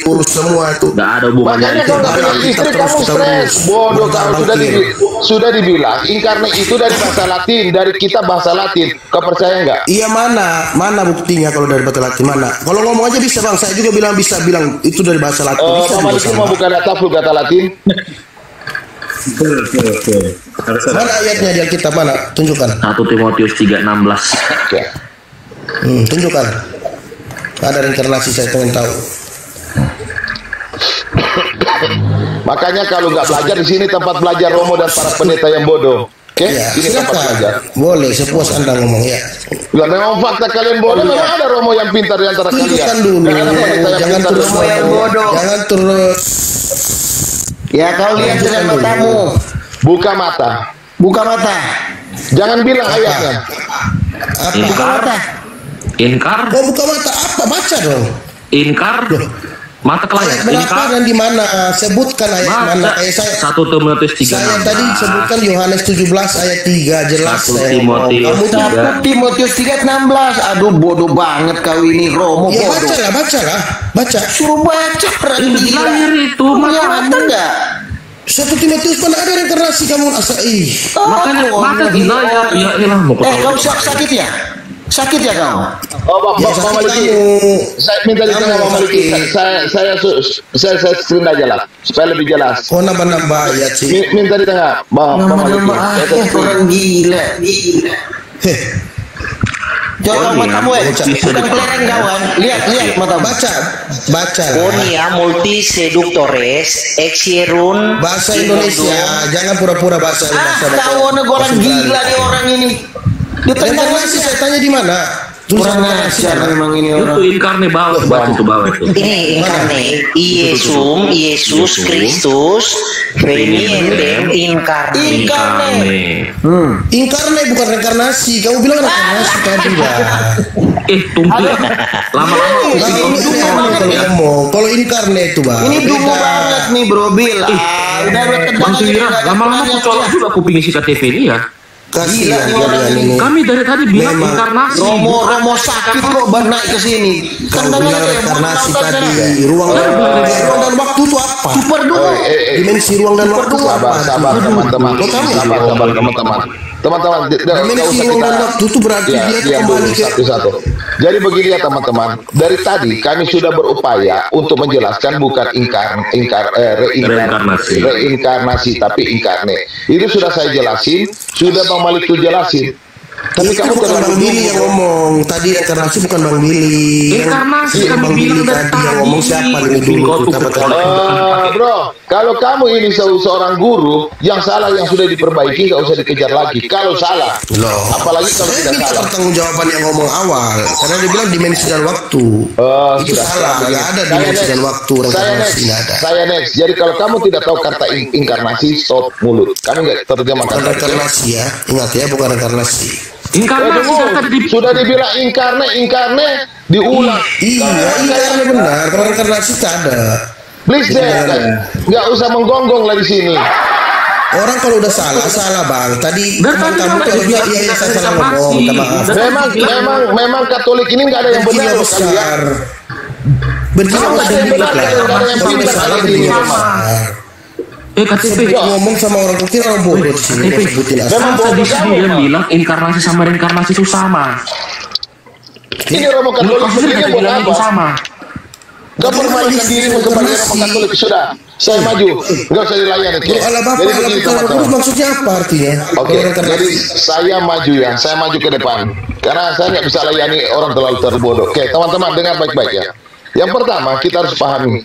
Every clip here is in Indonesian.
urus semua itu. Nggak ada hubungannya Makanya itu. kalau nggak punya istri kamu stres. Bodoh kamu, sudah dibilang inkarne itu dari bahasa Latin, dari kita bahasa Latin. Kau percaya nggak? Iya, mana buktinya kalau dari bahasa Latin, mana? Kalau ngomong aja bisa bang, saya juga bilang bisa bilang itu dari bahasa Latin. Bisa Mama itu mau buka data vulgata Latin. Mana ayatnya di Alkitab, mana? Tunjukkan. 1 Timotius 3:16. Oke. Tunjukkan. Ada reinkarnasi, saya pengen tahu. Makanya kalau nggak belajar di sini tempat belajar Romo dan para pendeta yang bodoh. Oke, Ya, ini tempat belajar. boleh sepuas Anda ngomong ya. Lah memang fakta kalian bodoh, memang ada Romo yang pintar di antara kalian. Tunjukkan dulu. Ada pendeta yang Jangan pintar terus Romo yang bodoh. Jangan terus. Ya kau lihat dengan matamu. Buka mata. Buka mata. Jangan bilang ayatnya. Apa? Buka mata. Inkar, Oh, buka mata apa? Baca dong. inkar, mata Ayat kelahiran, berapa inkar, dan di mana? Sebutkan ayat mana? mata. Kayak saya. 1 Timotius Saya 3:16. tadi sebutkan Yohanes 17 ayat 3 jelas. 1 saya Timotius ngomong. Kamu 3. Timotius 3:16. Aduh bodoh banget kau ini Romo Ya bodoh. baca. Suruh baca perhati Ini lahir itu punya mata. mata enggak? 1 Timotius mana ada reinkarnasi kamu asa Makanya mata gila ya elah mau Kau sakit ya? Sakit ya kau? Oh, Bapak Maliki. Saya minta ditanya Bapak Maliki. Saya screen aja lah supaya lebih jelas. Oh, nambah ayat sih. Minta di tengah, Bapak Maliki. Orang gila. Heh, Coba matamu bukan kelereng kawan. Lihat matamu. baca. Ponia multi seductores exierun Bahasa Indonesia, jangan pura-pura bahasa Kau orang gila nih orang ini. Reinkarnasi saya tanya di mana? Kurang ajar memang ini orang. itu inkarne bawah itu. ini incarne Yesus Kristus veni endem incarne. Inkarne bukan reinkarnasi. Kamu bilang reinkarnasi tadi lah. Tunggu. Lama-lama Kalau ngomong, kalau inkarne itu bang. Ini dungu banget nih bro Bil. Udah Bang Suwira, lama-lama aku colok juga kuping isi KTP ini ya. Kasihan Gila, orang kalian ini. Kami dari tadi bilang Memang. inkarnasi. Romo sakit kok naik ke sini. Kau bilang reinkarnasi tadi. Ruang dan waktu itu apa? Super dulu. Dimensi ruang dan waktu itu apa? Sabar teman-teman. Sabar teman-teman. Teman-teman, Dimensi ruang dan waktu itu berarti dia itu kembali ke satu-satu. Jadi begini ya teman-teman. Dari tadi kami sudah berupaya untuk menjelaskan bukan reinkarnasi tapi inkarne. Itu sudah saya jelasin, sudah Bang Malik tuh jelasin. Tapi kamu bukan Bang Billy yang ngomong. Tadi reinkarnasi bukan Bang Billy. Inkarnasi Yang kami Bang Billy bilang dari tadi yang ngomong siapa ini dulu? Bro, kalau kamu ini seorang guru, yang salah yang sudah diperbaiki nggak usah dikejar lagi. Kalau salah, Loh, apalagi kalau saya tidak minta salah. pertanggungjawaban yang ngomong awal karena dia bilang dimensi dan waktu. Itu Sudah, salah, sudah. nggak ada Saya dimensi next. dan waktu. Saya Reinkarnasi next. nggak ada. Saya next. Jadi kalau kamu tidak tahu kata inkarnasi, stop mulut. Kamu nggak terjemah Bukan kata. reinkarnasi ya, ingat ya, bukan reinkarnasi. Inkarnasi kan tadi di Sudah dibilang inkarne diulang. Iya, inkarne benar. Kalau reinkarnasi tak ada. Please deh, nggak usah menggonggong lah di sini. Orang kalau udah salah bang. Tadi Dan teman tadi kamu kan kalau ada bilang iya yang saya salah reinkarnasi. ngomong, minta maaf. Memang Katolik ini nggak ada yang benar Berjiwa loh kalian. besar. Berjiwa Kalau besar ada yang dikit benar, lah. kalau ada yang Kalau pintar, salah kalian berjiwa sama. besar. KTP. Ngomong sama orang kira orang bodoh di sini. KTP. Mau sebutin asal. Memang Tadi bodoh kamu. dia bilang inkarnasi sama reinkarnasi itu sama. Ini Romo Katolik Menurut begini kita buat bilang itu apa? sama. Gak permainkan dirimu kepada Romo Katolik sudah. Saya maju, nggak usah dilayani. Kalau ala bapak, Jadi ala begini putra teman-teman. terus maksudnya apa artinya? Oke, Kalau reinkarnasi. jadi saya maju ya, saya maju ke depan. Karena saya nggak bisa layani orang terlalu terbodoh. Oke, teman-teman dengar baik-baik ya. Yang pertama kita harus pahami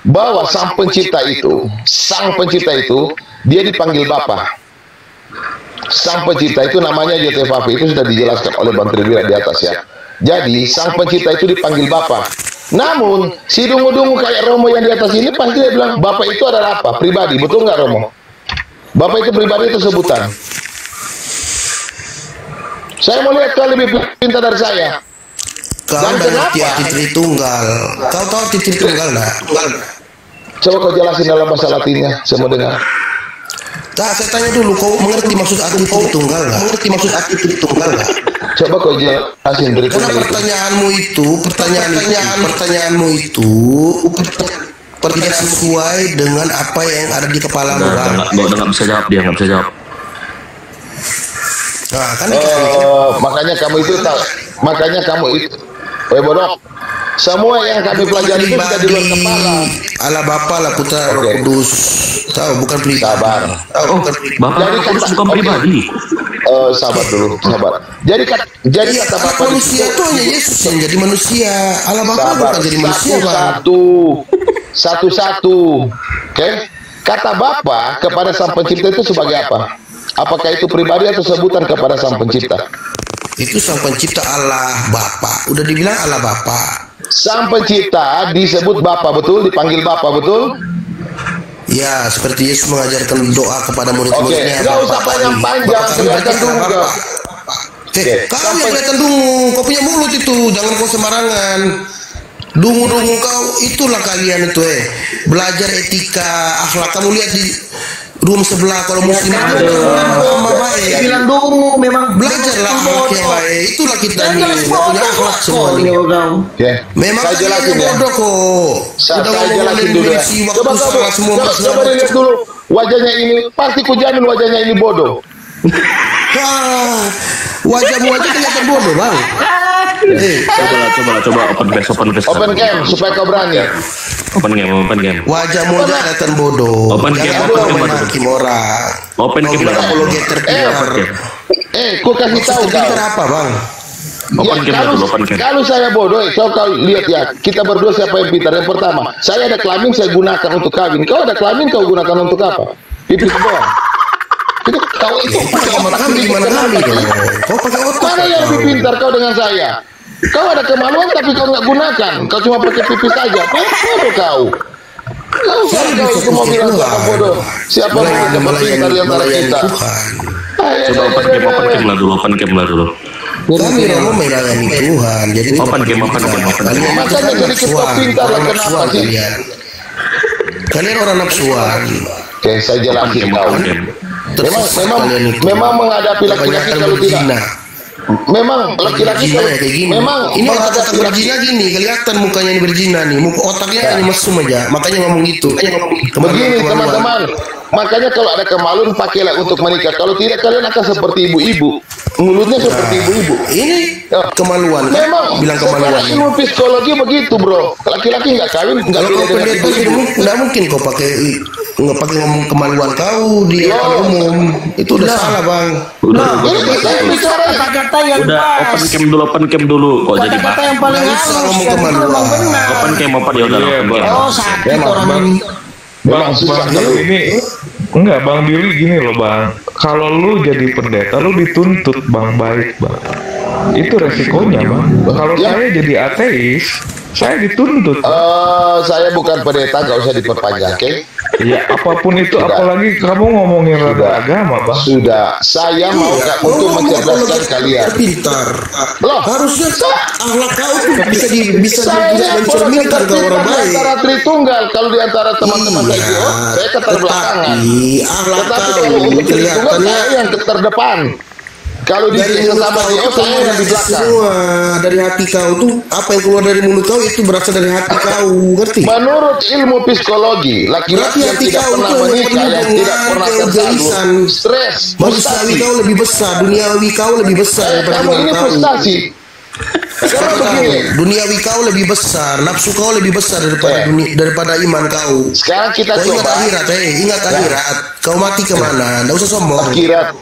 bahwa sang pencipta itu, dia dipanggil Bapa. Sang pencipta itu namanya Yotevave, itu sudah dijelaskan oleh Bang Triwira di atas ya. Jadi sang pencipta itu dipanggil Bapa. Namun si dungu-dungu kayak Romo yang di atas ini pasti dia bilang Bapak itu adalah apa? Pribadi, betul nggak Romo? Bapak itu pribadi itu sebutan. Saya mau lihat kau lebih pintar dari saya. Kau Dan udah kenapa? ngerti arti Tritunggal. Kau tahu arti Tritunggal nggak? Coba kau jelasin dalam bahasa Latinnya, saya mau dengar. Tak, saya tanya dulu, kau mengerti maksud arti Tritunggal nggak? Mengerti maksud arti Tritunggal nggak? Coba kau jelasin dari Karena pertanyaanmu itu tidak sesuai dengan apa yang ada di kepala lu, Bang. Udah nggak bisa jawab, dia nggak bisa jawab. Nah, kan Makanya kamu itu tahu. Makanya kamu itu, bodoh. Semua yang kami pelajari itu sudah di luar kepala. Allah Bapa, Allah Putra, Roh Kudus. Tahu, bukan pribadi. Sabar. Oh, Bapak Jadi Kudus kata- bukan pribadi. Sabar dulu, sabar. Jadi Iya, kata Allah Bapak di manusia situ- itu hanya Yesus yang jadi manusia. Allah Bapa Sabar. bukan jadi manusia, Bang. Satu-satu. Oke? Kata Bapa kepada Sang Pencipta itu sebagai apa? Apakah itu pribadi atau sebutan kepada Sang Pencipta? Itu Sang Pencipta Allah Bapa. Udah dibilang Allah Bapa. Sang Pencipta disebut Bapa, betul? Dipanggil Bapa, betul? Ya, seperti Yesus mengajarkan doa kepada Oke, murid-muridnya. nggak usah panjang-panjang, kelihatan dulu kau. Kau yang kelihatan dungu, kau punya mulut itu, jangan kau sembarangan. Dungu-dungu kau, itulah kalian itu belajar etika, akhlak. Kamu lihat di room sebelah kalau muslim itu sama baik. Bilang dulu memang Belajarlah akhlak yang baik. Itulah kita ini, nggak punya akhlak semua ini. Oke. Memang Saya kalian jelasin yang ya. bodoh kok. Saya Udah jelasin ngomongin dulu ya. mengisi waktu Coba salah semua coba dilihat dulu wajahnya ini. Pasti kujamin wajahnya ini bodoh. Wah, wajahmu aja kelihatan bodoh, Bang. Coba open face. Open cam supaya kau berani. Open game. Wajahmu aja kelihatan bodoh. Open cam, Jangan open kau cam, main open cam. hakim orang. Open Kau cam, bilang open cam. apologet terpintar. Ku kasih tahu kau. Terpintar apa, Bang? Open cam dulu, open cam. Kalau saya bodoh, kau lihat ya. Kita berdua siapa yang pintar? Yang pertama, saya ada kelamin saya gunakan untuk kawin. Kau ada kelamin kau gunakan untuk apa? Pipis doang. Itu kau itu pakai Sama otak kami di mana kami dong? Kau pakai otak. Mana yang lebih pintar kau dengan saya? Kau ada kemaluan tapi kau nggak gunakan. Kau cuma pakai pipis saja. Bodoh kau. Kau mau bilang siapa bodoh? Siapa yang dapat pintar di antara kita? Coba open cam lah dulu. Kami mau melayani Tuhan. Jadi Open game. Makanya jadi kita pintar lah, kenapa sih? Kalian orang nafsuan. Oke, saya jelasin kau. Memang menghadapi laki-laki kalau tidak. Memang laki-laki Berzina kalau ya kayak gini. memang Ini otak menghadapi laki. berzina gini, kelihatan mukanya ini berzina nih. Muka otaknya hanya mesum aja. Makanya ngomong gitu. Begini teman-teman, makanya kalau ada kemaluan pakailah untuk menikah. Kalau tidak kalian akan seperti ibu-ibu. Mulutnya seperti ibu-ibu. Ini kemaluan. Kan? Memang Bilang secara kemaluan. ilmu psikologi begitu, bro. Laki-laki nggak kawin, nggak Kalau beda kau dengan pendeta ibu-ibu. nggak mungkin kau pakai nggak pakai ngomong kemaluan kau di depan umum. Itu udah salah, Bang. Ini saya bicara kata-kata yang Udah pas. open cam dulu. Kok jadi Kata-kata bahas? yang paling Nggak usah halus ngomong yang itu kemaluan. memang benar. Open cam ya udah open cam. Oh, sakit orang ini. memang susah. Ini enggak Bang Billy, gini loh Bang. Kalau lu jadi pendeta lu dituntut Bang baik Bang. Itu resikonya Bang. Kalau Ya. saya jadi ateis, saya dituntut. Saya bukan pendeta, nggak usah diperpanjang, oke? Ya apapun itu, Sudah. apalagi kamu ngomongin Sudah. rada agama Bang. Sudah, saya mau untuk mencerdaskan kalian. Pintar. Loh, Harusnya akhlak kau tuh bisa saya mencerminkan ke orang di baik. antara Tritunggal. Kalau di antara teman-teman saya itu, saya keterbelakangan. Tapi akhlak Tetapi kau kalau untuk Tritunggal, kelihatannya saya yang terdepan. Kalau di dari mulut sesama kau dia, itu saya yang di belakang. semua dari hati kau tuh apa yang keluar dari mulut kau itu berasal dari hati kau, ngerti? Menurut ilmu psikologi, laki-laki yang Berarti hati tidak kau pernah itu hanya menikah, yang penuh tidak dengan pernah keegoisan. tersalur, stres, Manusiawi kau lebih besar, duniawi kau lebih besar daripada Kamu iman ini kau. frustasi. Sekarang begini, Duniawi kau lebih besar, nafsu kau lebih besar daripada daripada iman kau. sekarang kita Kau ingat coba akhirat, ingat akhirat. Kau mati kemana? Nggak usah sombong. akhirat.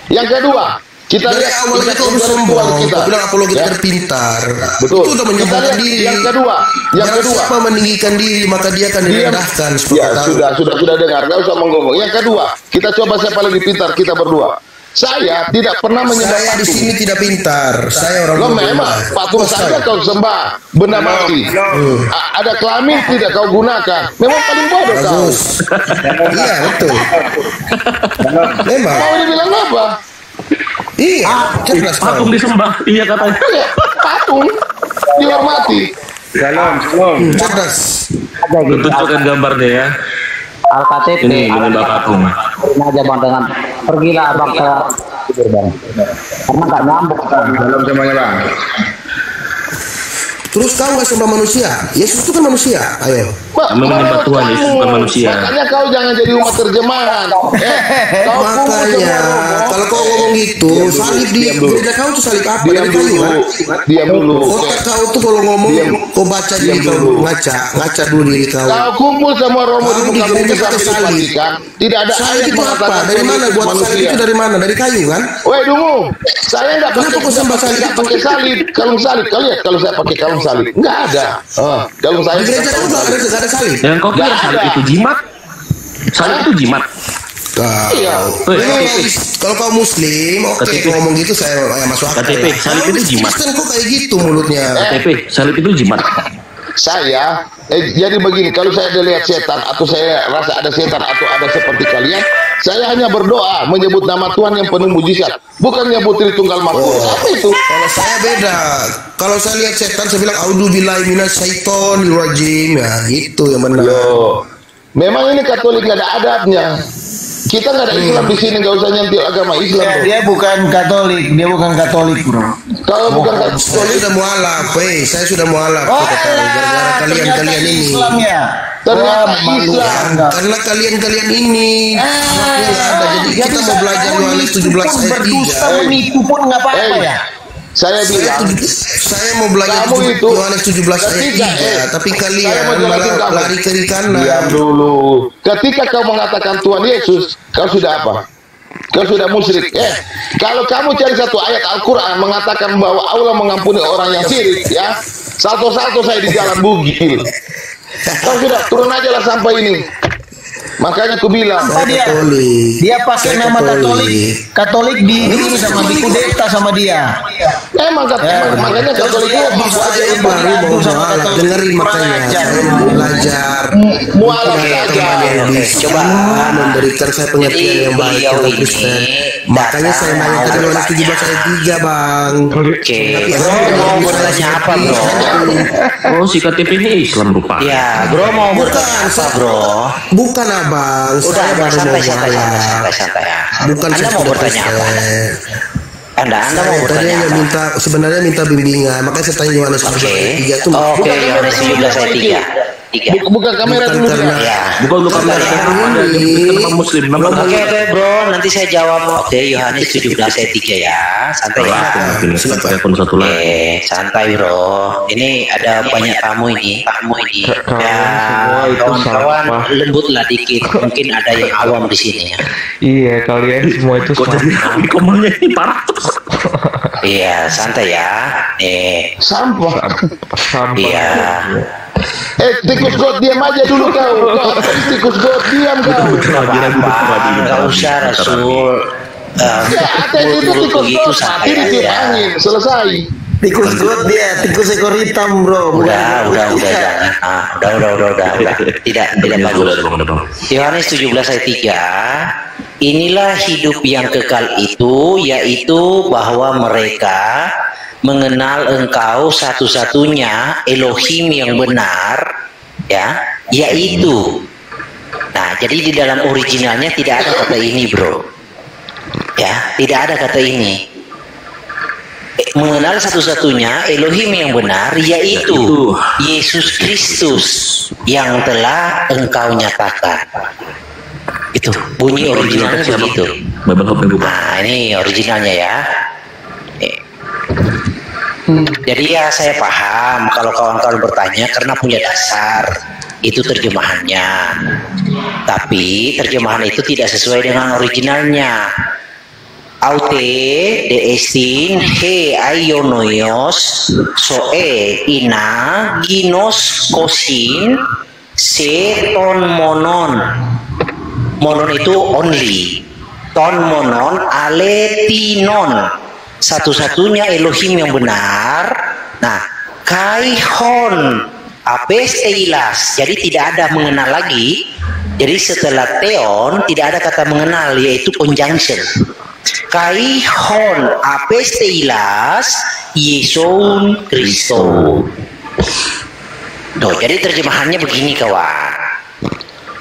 Yang kedua, kita Dari lihat awal tingkat itu harus intelektual sombong. kita. Kau bilang apologet Ya. terpintar. Betul. Itu udah Kita menyombongkan lihat diri. yang kedua, Barang siapa meninggikan diri maka dia akan Diam. direndahkan. Seperti Ya, tahu. sudah dengar, nggak usah mengomong. Yang kedua, kita coba siapa lebih pintar, kita berdua. Saya tidak pernah menyembah Saya di patung. sini tidak pintar. Saya orang Lo bodoh. memang patung saja kau sembah, benda mati. Ada kelamin tidak kau gunakan. Memang paling bodoh kau. Bagus. Iya betul. Memang. Mau dibilang apa? Iya. Cerdas kau. Patung disembah. Iya katanya. Ya, patung dihormati. Cerdas. Tunjukkan gambarnya ya. Al-KTP Ini menyembah patung. aja bang dengan pergilah abang ke tidur bang karena nggak nyambung bang. Salam semuanya bang. Terus kau nggak sembah manusia? Yesus itu kan manusia. Ayo. Kami menyembah Tuhan, Yesus bukan manusia. Makanya kau jangan jadi umat terjemahan. Kau Makanya kalau kau ngomong gitu, salib di gereja kau tuh salib apa? diam Dari kayu dulu, kan? diam dulu. Otak kau tuh kalau ngomong, kau baca diri kau, ngaca dulu diri kau. Kau kumpul sama Romo Kau di di muka gereja bumi pakai sampai salib. dipastikan tidak ada Salib ayat itu apa? mengatakan Dari mana buat salib manusia. itu dari mana? Dari kayu kan? Woi dungu, saya nggak Kenapa kau sembah salib? nggak pakai salib, kalung salib. Kau lihat kalau saya pakai kalung salib, nggak ada. Kalung saya Di gereja kau nggak ada salib. Yang kau kira salib itu jimat? Salib itu jimat. Iya. Kalau kau Muslim, oke, KTP. kau ngomong gitu saya masuk akal. KTP, lah. salib Kau itu jimat. Kristen kok kayak gitu mulutnya. KTP, salib itu jimat. Saya jadi begini, kalau saya ada lihat setan atau saya rasa ada setan atau ada seperti kalian, saya hanya berdoa menyebut nama Tuhan yang penuh mujizat, bukan nyebut Tritunggal Maha. Apa itu? Kalau saya beda. Kalau saya lihat setan, saya bilang auzubillahi minasyaitonir rajim. Ya, gitu yang benar. Loh, memang ini Katolik nggak ada adabnya. Kita nggak ada Islam di sini, nggak usah nyentil agama Islam. Bro. Dia bukan Katolik, bro. Kalau bukan Saya Katolik, sudah mualaf, saya sudah mualaf. Oh, Gara-gara kalian-kalian ini. Islamnya. ternyata malu Islam. Anda. Karena kalian-kalian ini anaknya nggak ada. Jadi kita mau belajar Yohanes 17 ayat berdusta 3. menipu pun nggak apa-apa ya. Saya bilang, Saya mau belajar Kamu itu Yohanes 17 ayat ketika, 3, tapi saya kalian mau jelasin malah kamu. lari ke kiri kanan. diam dulu. Ketika kau mengatakan Tuhan Yesus, kau sudah apa? Kau sudah musyrik. Kalau kamu cari satu ayat Al-Quran mengatakan bahwa Allah mengampuni orang yang syirik, ya, salto-salto saya di jalan bugil. Kau sudah turun aja lah sampai ini. Makanya aku bilang, Apa dia? Katolik. Dia pakai Saya nama Katolik. Katolik di ini sama dikudeta sama dia. emang makanya Katolik itu Bisa aja yang baru mau mualaf, dengerin makanya saya mau belajar. mualaf Ada saja. teman yang bisa memberikan saya pengertian yang baik tentang Kristen. Makanya saya nanya tadi Yohanes 17 ayat 3, Bang. Oke, Tapi bro saya mau bisa bertanya apa, jadi bro? Oh, si KTP ini Islam rupa. Ya, bro mau bertanya apa, bro? Bukan abang, Udah, saya baru mau santai mualaf. ya. Bukan Anda saya mau sudah bertanya apa? Kristen. Anda Saya mau tadi bertanya hanya apa? sebenarnya minta bimbingan, makanya saya tanya Yohanes 17 Oke, ayat 3 itu oke, Yohanes 17 ayat 3. Buka kamera Bukan dulu. karena- dia. Ya. Bukan lu kamera ada yang kenapa Muslim. Oke, bro, nanti saya jawab. Oke, Yohanes 17 ayat 3 ya. Santai ya. Sampai akun satu lagi. Oke, santai bro. Ini ada banyak tamu ini. Kalian Ya, semua itu kawan-kawan sampah. lembutlah dikit. Mungkin ada yang awam di sini ya. Iya, kalian semua itu Kok jadi sampah. komennya ini parah. Iya, santai ya. Sampah. Sampah. Iya. Tikus got diam aja dulu kau. Tikus got diam kau. Nggak usah Rasul. Ya, itu tikus begitu got mati santai di tiup aja. angin. Selesai. Tikus got dia, tikus ekor hitam, bro. Udah jangan. Udah. Tidak bagus. Yohanes 17 ayat 3. Inilah hidup yang kekal itu, yaitu bahwa mereka mengenal Engkau satu-satunya Elohim yang benar, ya, yaitu. Nah, jadi di dalam originalnya tidak ada kata ini, bro. Ya, tidak ada kata ini. Mengenal satu-satunya Elohim yang benar, yaitu Yesus Kristus yang telah Engkau nyatakan. Itu bunyi originalnya begitu. Bible Hub yang buka. Nah, ini originalnya ya. Jadi ya saya paham kalau kawan-kawan bertanya karena punya dasar itu terjemahannya. Tapi terjemahan itu tidak sesuai dengan originalnya. Aute de estin he aionoios soe ina ginos kosin se ton monon. Monon itu only. Ton monon aletinon. Satu-satunya Elohim yang benar. Nah, kaihon apesteilas. Jadi tidak ada mengenal lagi. Jadi setelah teon tidak ada kata mengenal, yaitu conjunction. Kaihon apesteilas Yesus Kristus. Tuh, jadi terjemahannya begini kawan.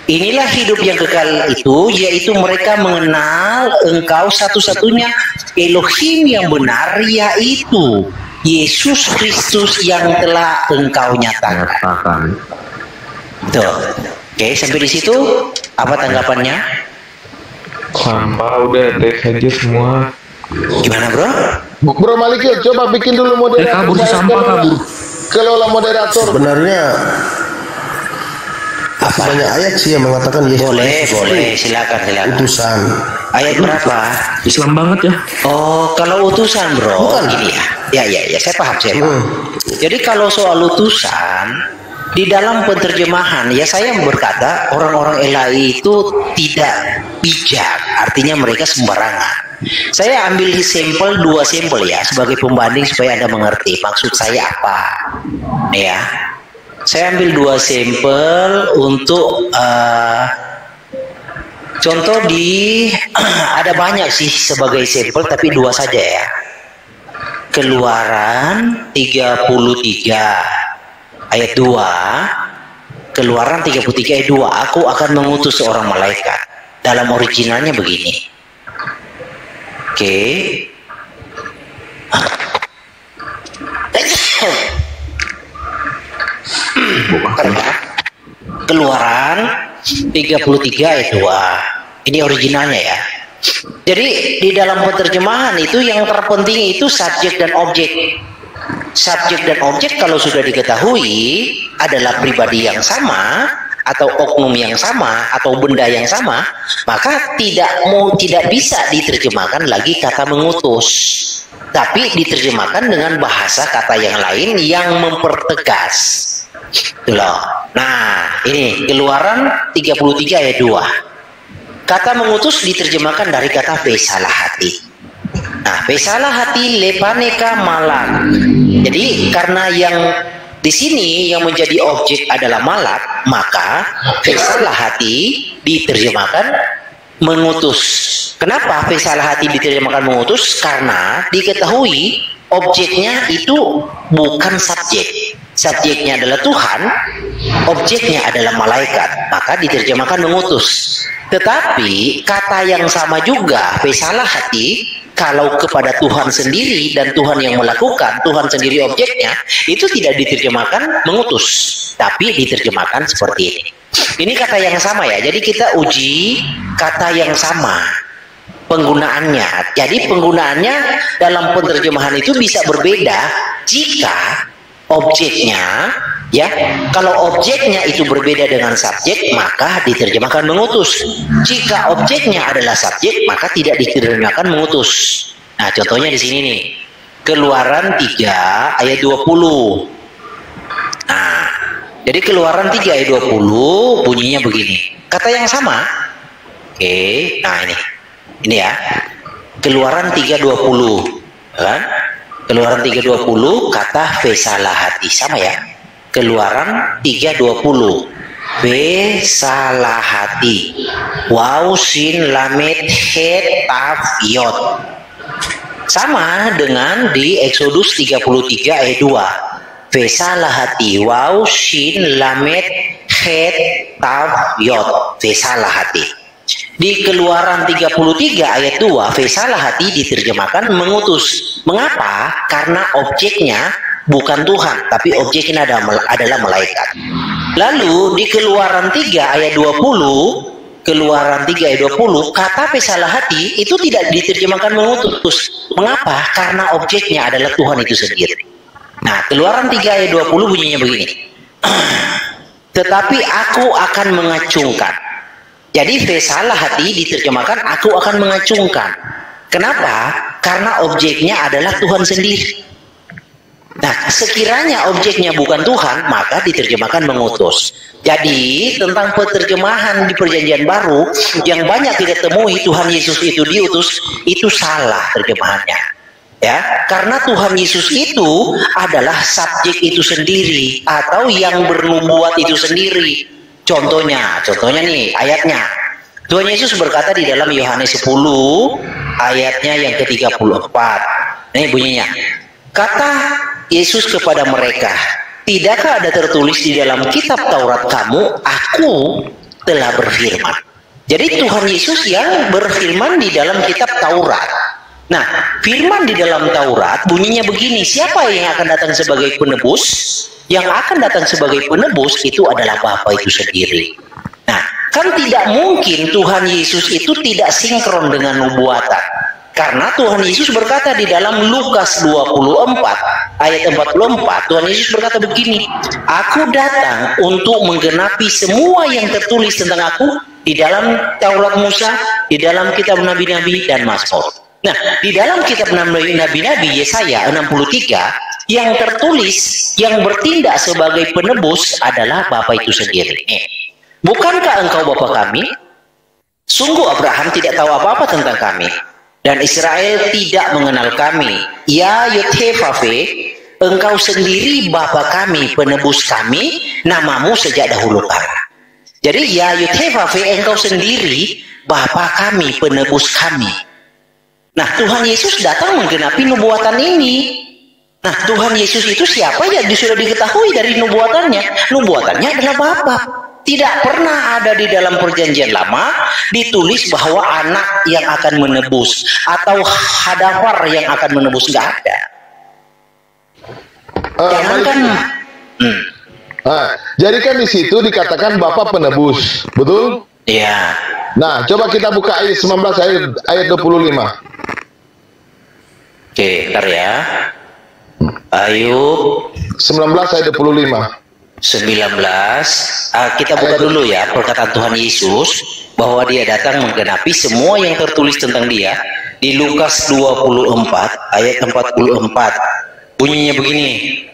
Inilah hidup yang kekal itu, yaitu mereka mengenal Engkau satu-satunya Elohim yang benar, yaitu Yesus Kristus yang telah engkau nyatakan. Nyatakan. Tuh. Oke, sampai di situ apa tanggapannya? Sampah udah tes aja semua. Gimana, Bro? Bro Malikil, coba bikin dulu moderator. kabur si sampah, kabur. Kelola moderator. Sebenarnya banyak ayat sih yang mengatakan Yesus Boleh, silakan. utusan. Ayat berapa? Islam banget ya. Oh, kalau utusan, Bro, Bukan. gini ya. Ya, saya paham. Jadi kalau soal utusan, di dalam penerjemahan, ya saya berkata orang-orang LAI itu tidak bijak, artinya mereka sembarangan. Saya ambil dua sampel ya, sebagai pembanding supaya Anda mengerti maksud saya apa. Ya, saya ambil 2 sampel untuk contoh ada banyak sih sebagai sampel, tapi 2 saja ya. Keluaran 33 ayat 2. Keluaran 33 ayat 2. Aku akan mengutus seorang malaikat. Dalam originalnya begini. Oke. Keluaran 33 ayat 2. Ini originalnya ya. Jadi di dalam penerjemahan itu yang terpenting itu subjek dan objek. Subjek dan objek kalau sudah diketahui adalah pribadi yang sama atau oknum yang sama atau benda yang sama, maka tidak bisa diterjemahkan lagi kata mengutus, tapi diterjemahkan dengan bahasa kata yang lain yang mempertegas. Itulah. Nah, ini Keluaran 33 ayat 2. Kata mengutus diterjemahkan dari kata besalah hati. Nah, besalah hati lepaneka malak. Jadi karena yang di sini yang menjadi objek adalah malak, maka besalah hati diterjemahkan mengutus. Kenapa besalah hati diterjemahkan mengutus? Karena diketahui objeknya itu bukan subjek. Subjeknya adalah Tuhan, objeknya adalah malaikat, maka diterjemahkan mengutus. Tetapi kata yang sama juga, besalah hati, kalau kepada Tuhan sendiri dan Tuhan yang melakukan, Tuhan sendiri objeknya, itu tidak diterjemahkan mengutus, tapi diterjemahkan seperti ini. Ini kata yang sama ya, jadi kita uji kata yang sama penggunaannya. Jadi penggunaannya dalam penerjemahan itu bisa berbeda jika objeknya, ya, kalau objeknya itu berbeda dengan subjek, maka diterjemahkan mengutus. Jika objeknya adalah subjek, maka tidak diterjemahkan mengutus. Nah, contohnya di sini nih. Keluaran 3 ayat 20. Nah, jadi Keluaran 3 ayat 20 bunyinya begini. Kata yang sama. Oke, nah ini ya. Keluaran 3:20, kan? Keluaran 3:20 kata besalah hati, sama ya. Keluaran 3:20 besalah hati. Waw sin lamet het taf yot. Sama dengan di Exodus 33 ayat 2. Besalah hati. Waw sin lamet het taf yot. Besalah hati. Di Keluaran 33 ayat 2, besalah hati diterjemahkan mengutus. Mengapa? Karena objeknya bukan Tuhan, tapi objeknya adalah malaikat. Lalu di Keluaran 3 ayat 20, Keluaran 3 ayat 20, kata besalah hati itu tidak diterjemahkan mengutus. Mengapa? Karena objeknya adalah Tuhan itu sendiri. Nah, Keluaran 3 ayat 20 bunyinya begini. Tetapi aku akan mengacungkan. Jadi besalah hati diterjemahkan aku akan mengacungkan. Kenapa? Karena objeknya adalah Tuhan sendiri. Nah, sekiranya objeknya bukan Tuhan, maka diterjemahkan mengutus. Jadi tentang penerjemahan di Perjanjian Baru yang banyak kita temui Tuhan Yesus itu diutus, itu salah terjemahannya. Ya, karena Tuhan Yesus itu adalah subjek itu sendiri atau yang bernubuat itu sendiri. Contohnya nih ayatnya. Tuhan Yesus berkata di dalam Yohanes 10 ayatnya yang ke-34. Ini bunyinya. Kata Yesus kepada mereka, tidakkah ada tertulis di dalam kitab Taurat kamu, aku telah berfirman. Jadi Tuhan Yesus yang berfirman di dalam kitab Taurat. Nah, firman di dalam Taurat bunyinya begini, siapa yang akan datang sebagai penebus? Yang akan datang sebagai penebus itu adalah Bapa itu sendiri. Nah, kan tidak mungkin Tuhan Yesus itu tidak sinkron dengan nubuatan. Karena Tuhan Yesus berkata di dalam Lukas 24 ayat 44, Tuhan Yesus berkata begini, aku datang untuk menggenapi semua yang tertulis tentang aku di dalam Taurat Musa, di dalam kitab Nabi-Nabi dan Mazmur. Nah, di dalam kitab Nabi-Nabi Yesaya 63 yang tertulis, yang bertindak sebagai penebus adalah Bapa itu sendiri. Bukankah engkau Bapa kami? Sungguh Abraham tidak tahu apa-apa tentang kami, dan Israel tidak mengenal kami. Ya Yud-Heh-Vaveh, engkau sendiri Bapa kami, penebus kami, namamu sejak dahulu kala. Jadi ya Yud-Heh-Vaveh, engkau sendiri Bapa kami, penebus kami. Nah, Tuhan Yesus datang menggenapi nubuatan ini. Nah, Tuhan Yesus itu siapa ya? Sudah diketahui dari nubuatannya. Nubuatannya adalah Bapa. Tidak pernah ada di dalam perjanjian lama ditulis bahwa anak yang akan menebus atau hadafar yang akan menebus, nggak ada. Jangankan jadi kan di situ dikatakan Bapa penebus, betul? ya. Nah, coba kita buka ayat 19 ayat 25. Oke, bentar ya. Ayub 19 ayat 25. 19, kita buka dulu ya perkataan Tuhan Yesus bahwa dia datang menggenapi semua yang tertulis tentang dia di Lukas 24 ayat 44. Bunyinya begini,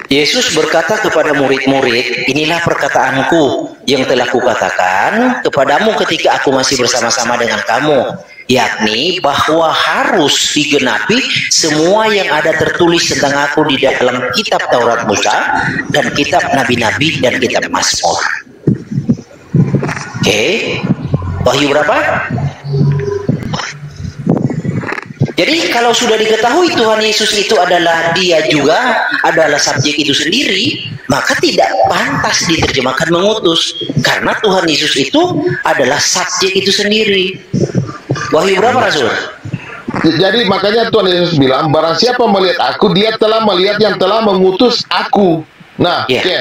Yesus berkata kepada murid-murid, inilah perkataanku yang telah kukatakan kepadamu ketika aku masih bersama-sama dengan kamu, yakni bahwa harus digenapi semua yang ada tertulis tentang aku di dalam kitab Taurat Musa dan kitab Nabi-Nabi dan kitab Mazmur. Oke, Wahyu berapa? Jadi kalau sudah diketahui Tuhan Yesus itu adalah dia juga adalah subjek itu sendiri, maka tidak pantas diterjemahkan mengutus, karena Tuhan Yesus itu adalah subjek itu sendiri. Wahyu berapa Rasul? Jadi makanya Tuhan Yesus bilang, barang siapa melihat aku, dia telah melihat yang telah mengutus aku. Nah, oke.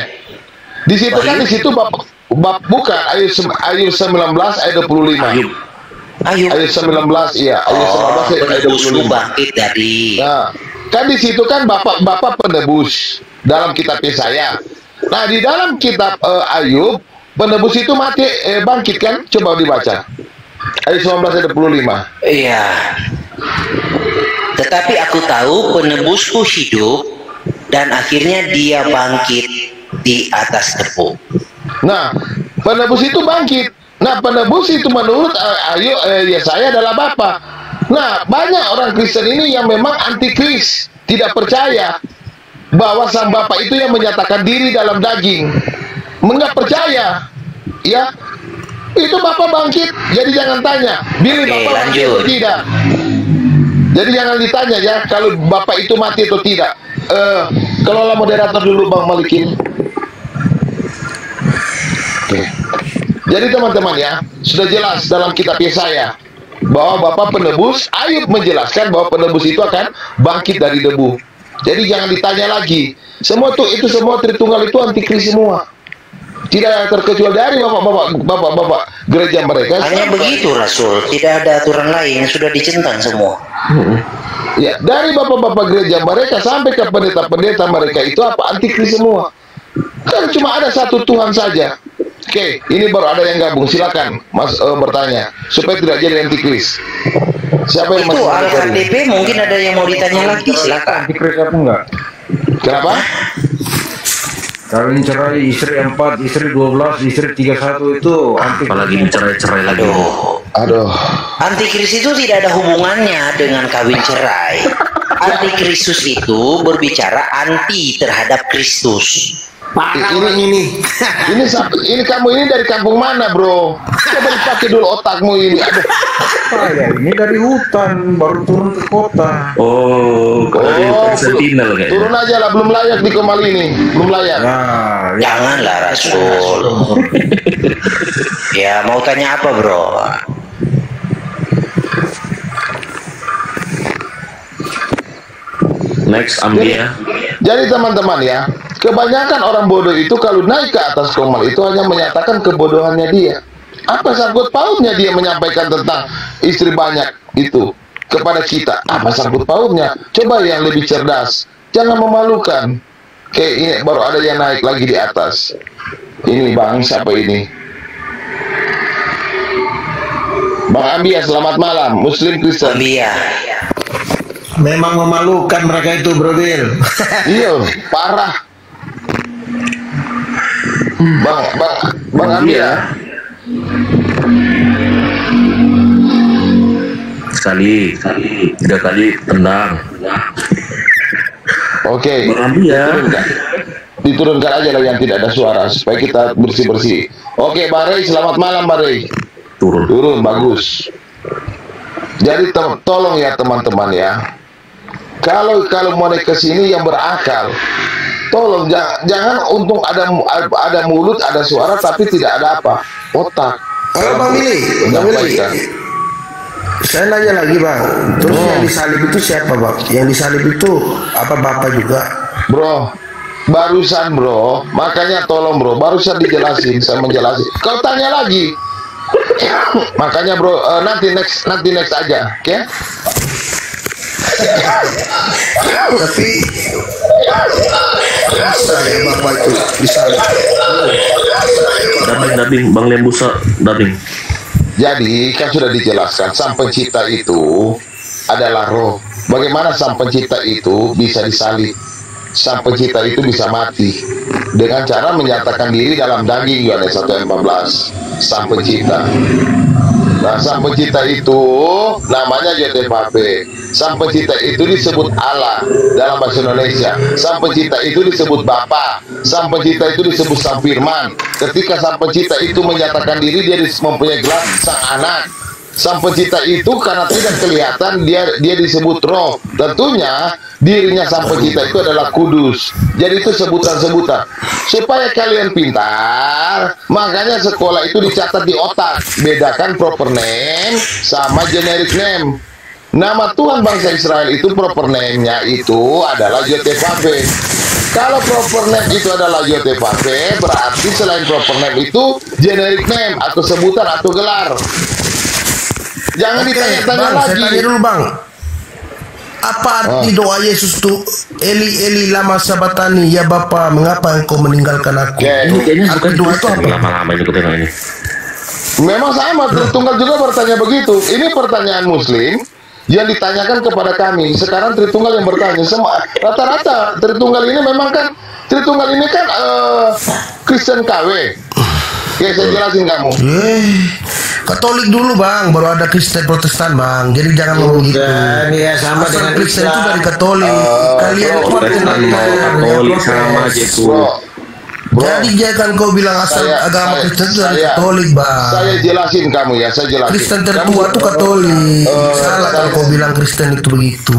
Di situ kan di situ bukan ayat 19 ayat 25. Ayat 19, iya, ayat 19 ayat 25. Bangkit dari. Nah, kan di situ kan Bapak penebus dalam kitab Yesaya. Nah, di dalam kitab Ayub, penebus itu mati bangkit kan? Coba dibaca. Ayat 19 ayat 25. Iya. Tetapi aku tahu penebusku hidup dan akhirnya dia bangkit di atas debu. Nah, penebus itu bangkit. Nah, penebus itu menurut Yesaya adalah Bapa. Nah, banyak orang Kristen ini yang memang antikris, tidak percaya bahwa sang Bapa itu yang menyatakan diri dalam daging. Enggak percaya, ya. Itu Bapa bangkit, jadi jangan tanya, Billy Bapa bangkit atau tidak. Jadi jangan ditanya ya, kalau Bapak itu mati atau tidak. Kelola moderator dulu Bang Malikin. Oke. Jadi teman-teman ya, sudah jelas dalam kitab Yesaya bahwa Bapa penebus, Ayub menjelaskan bahwa penebus itu akan bangkit dari debu. Jadi jangan ditanya lagi. Semua itu semua Tritunggal itu antikris semua. Tidak terkecuali dari bapak gereja mereka. Hanya begitu Rasul, tidak ada aturan lain, sudah dicentang semua. Ya, dari bapak-bapak gereja mereka sampai ke pendeta-pendeta mereka itu apa antikris semua. Kan cuma ada satu Tuhan saja. Oke, ini baru ada yang gabung. Silakan Mas bertanya supaya tidak jadi antikris. Siapa yang itu Al-KTP mungkin ada yang mau ditanya lagi, silakan. Antikris apa enggak? Kenapa? Kawin cerai istri 4, istri 12, istri 31 itu antikris. Apalagi cerai-cerai lagi. Aduh. Antikris itu tidak ada hubungannya dengan kawin cerai. Antikristus itu berbicara anti terhadap Kristus. Ini kamu ini dari kampung mana, bro? Coba dipakai dulu otakmu ini. Aduh. Ini dari hutan baru turun ke kota. Dari hutan Sentinel kayaknya. Turun aja lah, belum layak di Kemal ini, belum layak. Nah, Janganlah Rasul. Ya mau tanya apa bro? Next, Ambia. Jadi teman-teman ya, kebanyakan orang bodoh itu kalau naik ke atas komal itu hanya menyatakan kebodohannya dia. Apa sangkut pautnya dia menyampaikan tentang istri banyak itu kepada kita? Apa sangkut pautnya? Coba yang lebih cerdas, jangan memalukan. Kayak ini baru ada yang naik lagi di atas. Ini bang, siapa ini? Bang Ambia, selamat malam. Muslim Kristen. Ambia. Memang memalukan mereka itu, Bro Bil. Iya, parah. Bang Ambia. Sekali, 3 kali tendang. Oke. Bang Ambia. Diturunkan aja lah yang tidak ada suara supaya kita bersih-bersih. Oke, Bang Rey, selamat malam, Bang Rey. Turun, bagus. Jadi tolong ya teman-teman ya. Kalau mau naik ke sini yang berakal, tolong jangan untung ada mulut, ada suara tapi tidak ada apa, otak. Bang Billy, saya nanya lagi bang, terus yang disalib itu siapa bang? Yang disalib itu apa bapak juga? Bro, barusan bro, makanya tolong bro, barusan dijelasin, saya menjelasin. Kau tanya lagi, makanya bro, nanti next aja, oke? Tapi bisa ya bapak itu disalib. Dabing, Bang Lembusa, dabing. Jadi kan sudah dijelaskan sang pencipta itu adalah roh. Bagaimana sang pencipta itu bisa disalib? Sang pencipta itu bisa mati dengan cara menyatakan diri dalam daging, Yohanes 1:14. Sang pencipta. Nah, sang pencipta itu namanya Yotepape. Sang pencipta itu disebut Allah dalam bahasa Indonesia. Sang pencipta itu disebut Bapa. Sang pencipta itu disebut Sang Firman. Ketika sang pencipta itu menyatakan diri, dia mempunyai gelar Sang Anak. Sang pencipta itu karena tidak kelihatan, dia disebut roh. Tentunya dirinya sang pencipta itu adalah kudus. Jadi itu sebutan-sebutan. Supaya kalian pintar, makanya sekolah itu dicatat di otak. Bedakan proper name sama generic name. Nama Tuhan bangsa Israel itu proper name-nya itu adalah Yotepape. Kalau proper name itu adalah Yotepape, berarti selain proper name itu generic name atau sebutan atau gelar. Jangan ditanya-tanya lagi. Saya tanya dulu bang, apa arti doa Yesus tuh? Eli Eli lama sabatani, ya Bapa, mengapa engkau meninggalkan aku? Ini kayaknya bukan doa itu apa? lama-lama ini kita ini. Memang sama, Tritunggal juga bertanya begitu. Ini pertanyaan Muslim yang ditanyakan kepada kami. Sekarang Tritunggal yang bertanya. Semua rata-rata Tritunggal ini memang kan Tritunggal ini kan Kristen KW. Oke, saya jelasin kamu. Katolik dulu bang, baru ada Kristen Protestan bang. Jadi jangan ngomong gitu. Ya sama dengan Kristen itu dari Katolik. Kalian itu Katolik sama aja tuh. Jadi jangan kau bilang asal agama Kristen itu dari Katolik bang. Saya jelasin kamu ya, saya jelasin. Kristen tertua itu Katolik. Salah kalau kau bilang Kristen itu begitu.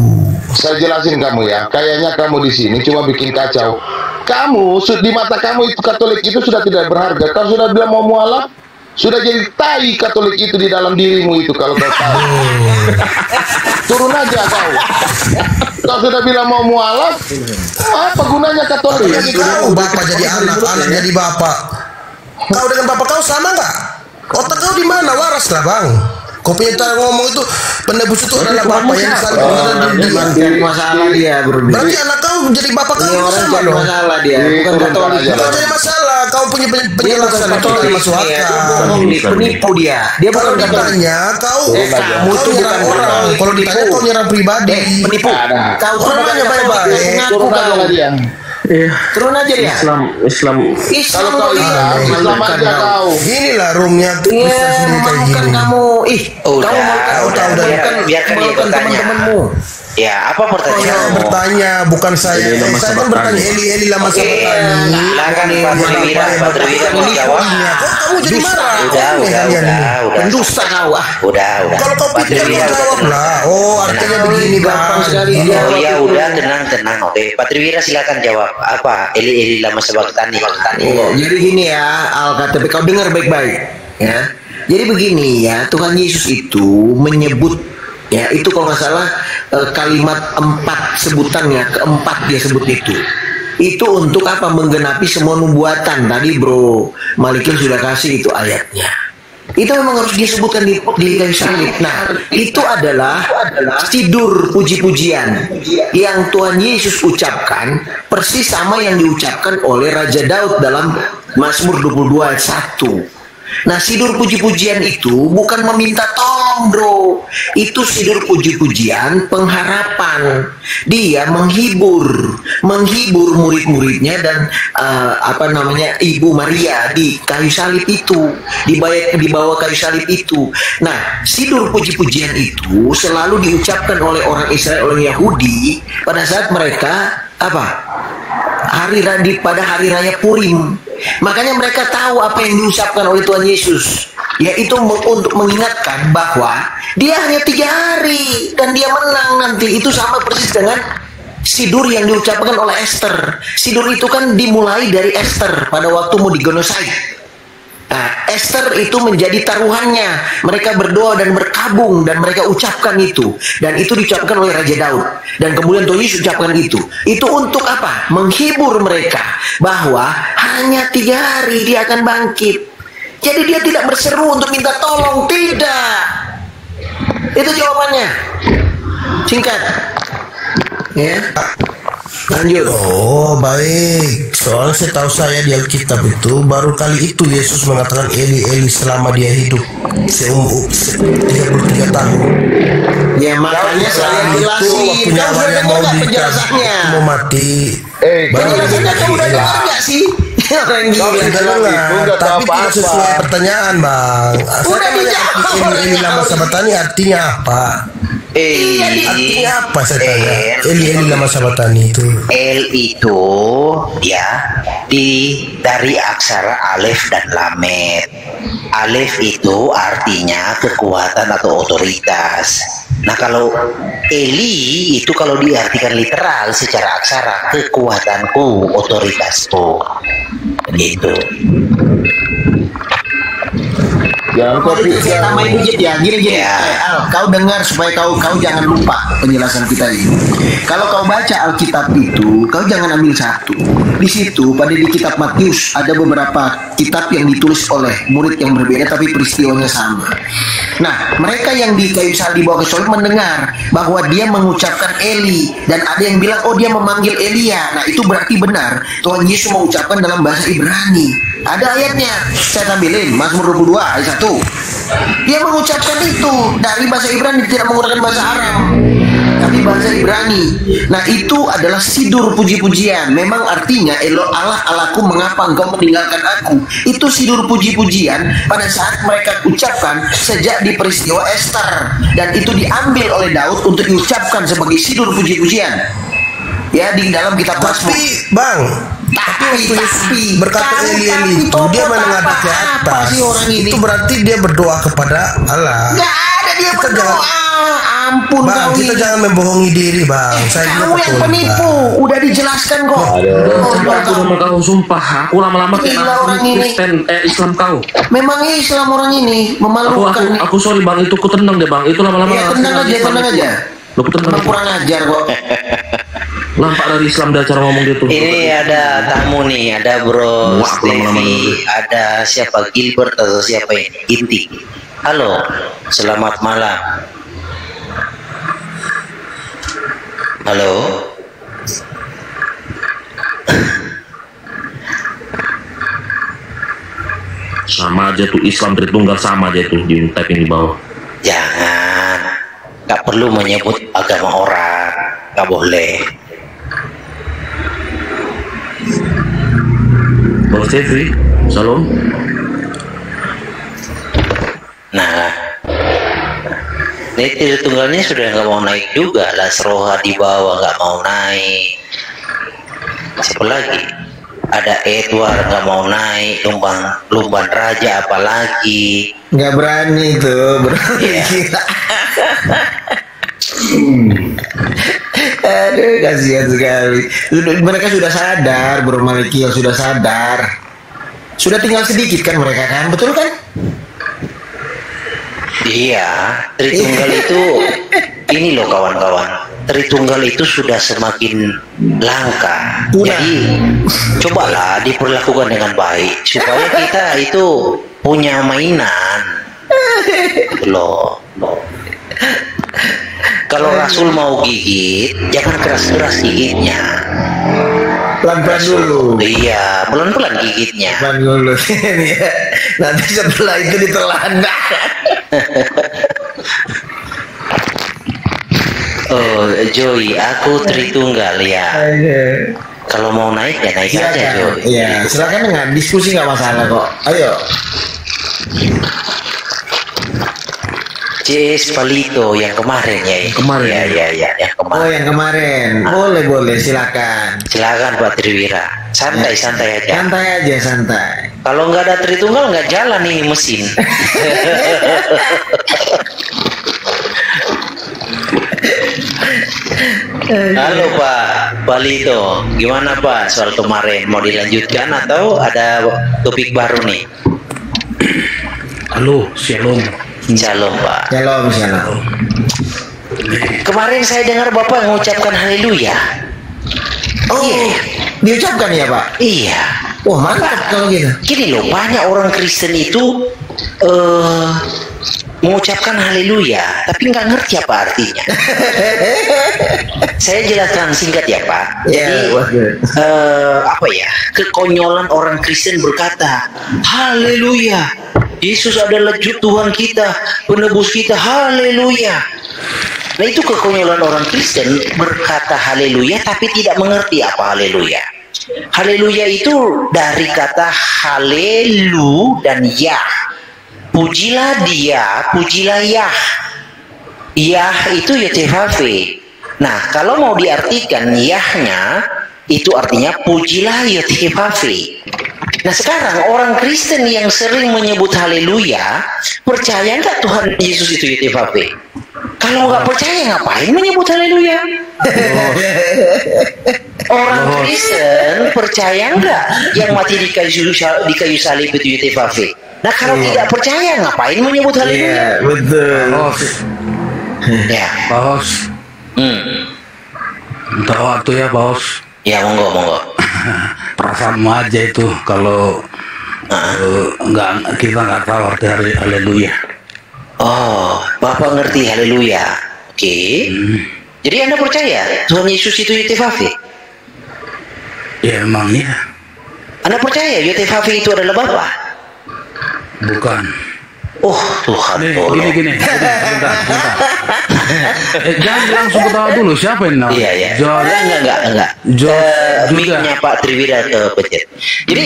Saya jelasin kamu ya. Kayaknya kamu di sini cuma bikin kacau. Kamu di mata kamu itu Katolik itu sudah tidak berharga. Kau sudah bilang mau mualaf, sudah jadi tai Katolik itu di dalam dirimu itu kalau kau tahu. Turun aja kau. Kau sudah bilang mau mualaf, apa gunanya Katolik? Jadi kau bapak jadi anak, anak jadi bapak. Kau dengan bapak kau sama nggak? Otak kau di mana? Waras lah bang. Kau punya cara ngomong itu, penebus itu adalah bapak yang selalu cari masalah dia, bro. Berarti anak kau jadi bapak kau Ini orang sama cari dong. masalah dia, bukan Katolik. Kau jadi masalah. Kau punya penjelasan itu tidak masuk akal. Penipu dia. Dia Kalau bukan Katolik. ditanya kau, Kamu kau tuh nyerang bukan orang. Katolik. Kalau ditanya kau nyerang pribadi. Penipu. Kau tuh Orang bukan nanya Katolik. baik-baik. Ngaku Turun kau. aja dia. Turun aja dia. Islam Kalau kau Islam aja kau. Inilah roomnya Kristen Iya, sendiri kayak memalukan gini. kamu. Ih, kamu Udah, biarkan dia bertanya. teman-temanmu. Ya, apa Saya pertanyaanmu? bertanya, bukan saya. Saya kan bertanya Eli lama sabatani. Silakan Pak Triwira menjawab. Kok kamu jadi marah? Udah. Pendusta kau ah. Udah. Kalau kau Pak pikir Triwira kau jawab lah. Oh, artinya begini bang. Oh ya udah, tenang. Oke, Pak Triwira silakan jawab. Apa? Eli lama sabatani. Jadi gini ya, Alkitab, kau dengar baik-baik ya. Jadi begini ya, Tuhan Yesus itu menyebut Ya, itu kalau nggak salah kalimat 4 sebutannya, keempat dia sebut itu. Itu untuk apa? Menggenapi semua nubuatan. Tadi Bro Malikin sudah kasih itu ayatnya. Itu memang harus disebutkan di kayu salib. Nah, itu adalah sidur puji-pujian yang Tuhan Yesus ucapkan, persis sama yang diucapkan oleh Raja Daud dalam Mazmur 22 ayat 1. Nah, sidur puji-pujian itu bukan meminta tolong, bro. Itu sidur puji-pujian pengharapan. Dia menghibur murid-muridnya dan Ibu Maria di kayu salib itu, di bawah kayu salib itu. Nah, sidur puji-pujian itu selalu diucapkan oleh orang Israel, oleh Yahudi pada saat mereka pada hari raya Purim. Makanya mereka tahu apa yang diucapkan oleh Tuhan Yesus, yaitu untuk mengingatkan bahwa dia hanya 3 hari dan dia menang nanti. Itu sama persis dengan sidur yang diucapkan oleh Esther. Sidur itu kan dimulai dari Esther pada waktu mau digenosida. Nah, Esther itu menjadi taruhannya. Mereka berdoa dan berkabung dan mereka ucapkan itu. Dan itu diucapkan oleh Raja Daud. Dan kemudian Tuhan Yesus ucapkan itu. Itu untuk apa? Menghibur mereka bahwa hanya 3 hari dia akan bangkit. Jadi dia tidak berseru untuk minta tolong. Tidak. Itu jawabannya. Singkat. Ya. Lanjut. Oh baik, soalnya setahu saya di Alkitab itu baru kali itu Yesus mengatakan Eli Eli selama dia hidup 33 tahun. Ya makanya saya jelasin waktunya awalnya mau mati. Penjelasannya kamu udah dengar nggak sih? Orang gila. Tapi tidak sesuai pertanyaan, Bang. Udah dijawab. Eli lama sabatani artinya apa? Artinya apa saya tanya? Eli lama sabatani itu. El itu ya dari aksara alef dan lamet. Alef itu artinya kekuatan atau otoritas. Nah kalau Eli itu kalau diartikan literal secara aksara, kekuatanku, otoritasku, begitu. Jangan saya tambahin dikit ya, gini. Al, kau dengar supaya kau jangan lupa penjelasan kita ini. Kalau kau baca Alkitab itu, kau jangan ambil satu. Di situ pada di kitab Matius ada beberapa kitab yang ditulis oleh murid yang berbeda tapi peristiwanya sama. Nah, mereka yang di kayu salib di bawah kayu salib mendengar bahwa dia mengucapkan Eli dan ada yang bilang oh dia memanggil Elia. Nah, itu berarti benar Tuhan Yesus mengucapkan dalam bahasa Ibrani. Ada ayatnya, saya tampilin Mazmur 22 ayat 1. Dia mengucapkan itu dari bahasa Ibrani, tidak menggunakan bahasa Aram, tapi bahasa Ibrani. Nah, itu adalah sidur puji-pujian. Memang artinya Allah Allahku mengapa engkau meninggalkan aku. Itu sidur puji-pujian pada saat mereka ucapkan sejak di peristiwa Esther. Dan itu diambil oleh Daud untuk diucapkan sebagai sidur puji-pujian. Ya, di dalam kitab Mazmur. Tapi, Bang, tapi berkata Eli itu dia menghadap ke atas. Itu berarti dia berdoa kepada Allah. Gak ada dia berdoa. Ampun Bang, kita jangan membohongi diri, Bang. Kamu yang penipu. Udah dijelaskan kok. Aku sama kau sumpah. Aku lama-lama orang ini Kristen Islam kau. Memangnya Islam orang ini memalukan. Aku sorry Bang, itu ku tendang deh Bang. Itu lama-lama. Ya tenang aja. Lo tendang. Kurang ajar kok. Nampak dari Islam dia cara ngomong gitu. Ini ada tamu nih, ada Bro Stevie, ada siapa Gilbert atau siapa ini? Inti. Halo, selamat malam. Halo. Sama aja tuh Islam Tritunggal sama aja tuh di typing di bawah. Jangan, nggak perlu menyebut agama orang, nggak boleh. Bang Stevi, salam. Nah, ini tunggalnya sudah nggak mau naik juga. Lasroha di bawah nggak mau naik. Siapa lagi? Ada Edward nggak mau naik. Lumban Raja apalagi? Nggak berani tuh, Yeah. Aduh, kasihan sekali. Mereka sudah sadar, Bro Maliki sudah sadar. Sudah tinggal sedikit kan mereka kan, betul kan? Iya, Tritunggal itu ini loh kawan-kawan. Tritunggal itu sudah semakin langka. Jadi cobalah diperlakukan dengan baik supaya kita itu punya mainan. Loh. Kalau Rasul mau gigit, jangan keras-keras gigitnya. Pelan-pelan dulu. Iya, pelan-pelan gigitnya. Pelan dulu. Nanti setelah itu ditelan. Oh, Joy, aku Tritunggal ya. Kalau mau naik ya naik aja, Joy. Iya, silakan dengan diskusi nggak masalah kok. Ayo. CS Palito yang kemarin ya. Kemarin. Ya, yang Oh, kemarin. yang kemarin. Boleh, silakan. Silakan Pak Triwira. Santai aja. Santai aja, santai. Kalau nggak ada Tritunggal nggak jalan ini mesin. Halo Pak Palito, gimana Pak soal kemarin? Mau dilanjutkan atau ada topik baru nih? Halo, shalom. Shalom Pak. Shalom. Kemarin saya dengar Bapak mengucapkan haleluya. Oh, diucapkan ya Pak? Iya. Wah, mantap kalau gitu. Gini loh, banyak orang Kristen itu mengucapkan haleluya, tapi nggak ngerti apa artinya. Saya jelaskan singkat ya Pak. Jadi apa ya, kekonyolan orang Kristen berkata haleluya, Yesus adalah Tuhan kita, penebus kita, haleluya. Nah itu kekonyolan orang Kristen berkata haleluya tapi tidak mengerti apa haleluya. Haleluya itu dari kata halelu dan yah. Pujilah dia, pujilah Yah. Yah itu YTHV. Nah, kalau mau diartikan Yahnya, itu artinya pujilah YTHV. Nah, sekarang orang Kristen yang sering menyebut haleluya, percaya nggak Tuhan Yesus itu YTHV? Kalau nggak percaya, ngapain menyebut haleluya? Orang Kristen percaya nggak yang mati di kayu salib itu YTHV? Nah kalau tidak percaya ngapain menyebut haleluya? Betul. Bos, Ya. bos. Minta waktu ya, bos. Ya monggo. Perasaan aja itu kalau kita nggak tahu arti haleluya. Oh, Bapak ngerti haleluya. Oke. Jadi Anda percaya Tuhan Yesus itu YTHV? Ya emang ya. Anda percaya YTHV itu adalah Bapa? Bukan. Oh Tuhan. Gini. Bentar. Jangan langsung ketawa dulu. Siapa ini? Iya. George. Enggak. Juga. Mic-nya Pak Triwira pencet. Jadi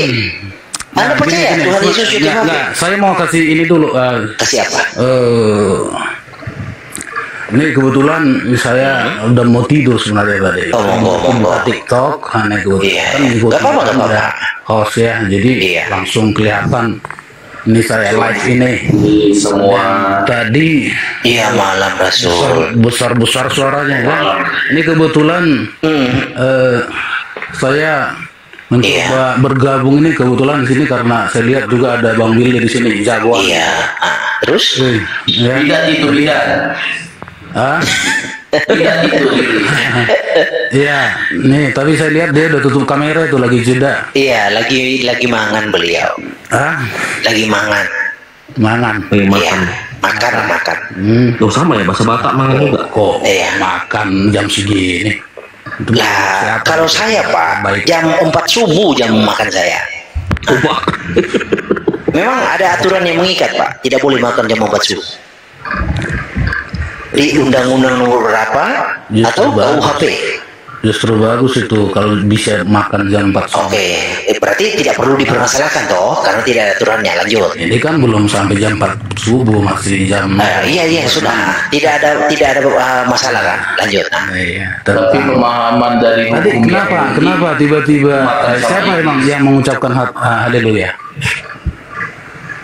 Anda percaya Tuhan Yesus YTHV? Enggak. Saya mau kasih ini dulu. Kasih apa? Ini kebetulan saya udah mau tidur sebenarnya tadi. Monggo. TikTok, aneh kebetulan. Iya. Kan Gak apa-apa. Host ya, jadi langsung kelihatan. Ini saya live ini semua tadi. Iya malam Rasul. Besar suaranya kan. Ini kebetulan saya mencoba bergabung ini kebetulan di sini karena saya lihat juga ada Bang Billy di sini jagoan. Iya. Terus? Ya. Tidak. Tidak itu. Iya, nih tapi saya lihat dia udah tutup kamera itu lagi jeda. Iya, lagi mangan beliau. Lagi mangan. Mangan. Iya, makan. Loh sama ya bahasa Batak mangan juga. Kok Iya. makan jam segini? Lah, kalau saya Pak, jam 4 subuh jam makan saya. Memang ada aturan yang mengikat Pak, tidak boleh makan jam 4 subuh. Di undang-undang nomor berapa atau KUHP? Justru bagus itu kalau bisa makan jam 4 subuh. Oke, berarti tidak perlu dipermasalahkan toh karena tidak ada aturannya. Lanjut. Ini kan belum sampai jam 4 subuh, masih jam. Iya sudah. Tidak ada masalah kan. Lanjut. Iya. Tapi pemahaman dari Tadi kenapa tiba-tiba siapa emang yang mengucapkan haleluya?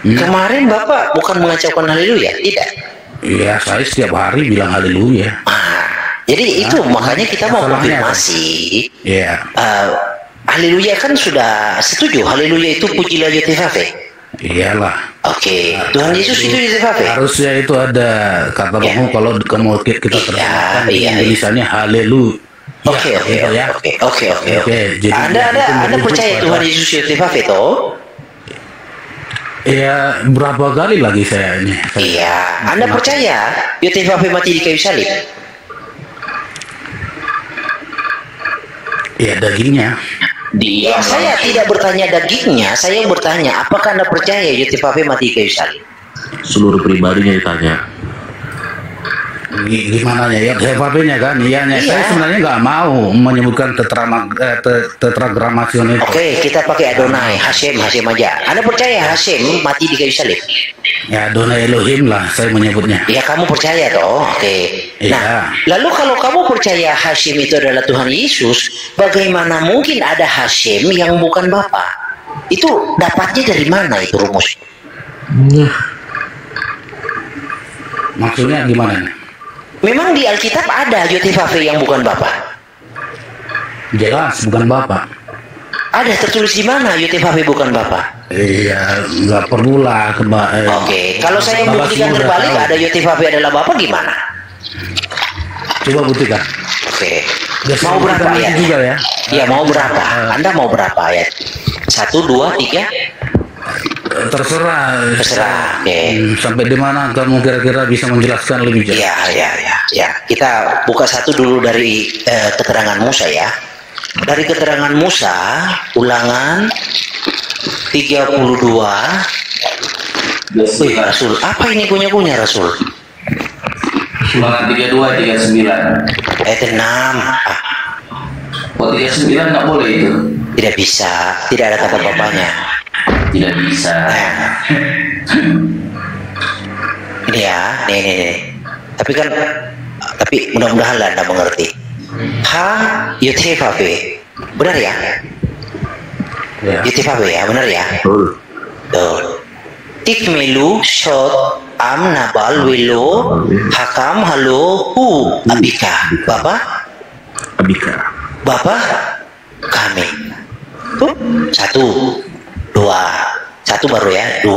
Kemarin Bapak bukan mengucapkan haleluya, tidak? Iya, saya setiap hari bilang haleluya. Jadi itu makanya kita mau konfirmasi. Iya. Haleluya kan sudah setuju. Haleluya itu pujilah YTHV. Iyalah. Oke, Tuhan Yesus itu YTVP. Harusnya itu ada kata Bang kalau kita terjemahkan tulisannya haleluya. Oke. Jadi Anda percaya Tuhan Yesus YTVP toh? Ya, berapa kali lagi saya ini. Iya, Anda percaya YTVP mati di kayu salib? Ya, dagingnya. Ya, saya tidak bertanya dagingnya, saya bertanya apakah Anda percaya YTVP mati di kayu salib? Seluruh pribadinya ditanya. Gimana ya YTVP-nya kan? Iya. Saya sebenarnya nggak mau menyebutkan tetragramasion itu. Oke, kita pakai Adonai, Hashem aja. Anda percaya Hashem mati di kayu salib? Ya, Adonai Elohim lah saya menyebutnya. Ya, kamu percaya toh? Oke. Iya. Nah, lalu kalau kamu percaya Hashem itu adalah Tuhan Yesus, bagaimana mungkin ada Hashem yang bukan Bapa? Itu dapatnya dari mana itu rumus? Maksudnya gimana nih? Memang di Alkitab ada YTVP yang bukan Bapa? Jelas bukan Bapa. Ada tertulis di mana YTVP bukan Bapa? Iya, nggak perlulah. Oke, kalau saya buktikan terbalik ada YTVP adalah Bapa gimana? Coba buktikan. Oke. Mau berapa ayat? Juga ya? Iya, mau berapa? Anda mau berapa ayat? 1, 2, 3? Terserah. Oke. Sampai di mana kamu kira-kira bisa menjelaskan lebih jelas? Ya. Kita buka satu dulu dari keterangan Musa ya. Dari keterangan Musa, Ulangan 32. Wih, Rasul, apa ini punya Rasul? Ulangan 32, 39. Ayat 6. Oh, 39 nggak boleh itu? Tidak bisa, tidak ada kata bapaknya. Tidak bisa. Ini ya, nih. Tapi mudah-mudahan Anda mengerti. YTVP, benar ya? YTVP ya, benar ya? Betul. Tikmelu shot am nabal wilo hakam halo hu abika. Bapak kami. Tuh, 1, 2, 1 baru ya, 2.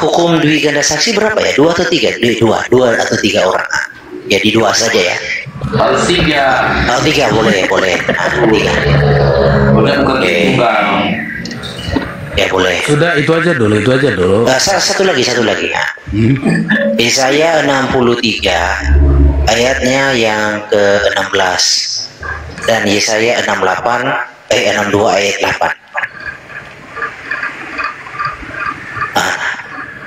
Hukum dui ganda saksi berapa ya? 2 atau 3? 2 atau 3 orang. Jadi 2 saja ya. Harus 3. Oh, 3 boleh. 3. Boleh bukan tunggal. Ya boleh. Sudah itu aja dulu. Satu lagi. Yesaya 63 ayatnya yang ke-16 dan Yesaya 62 ayat 8.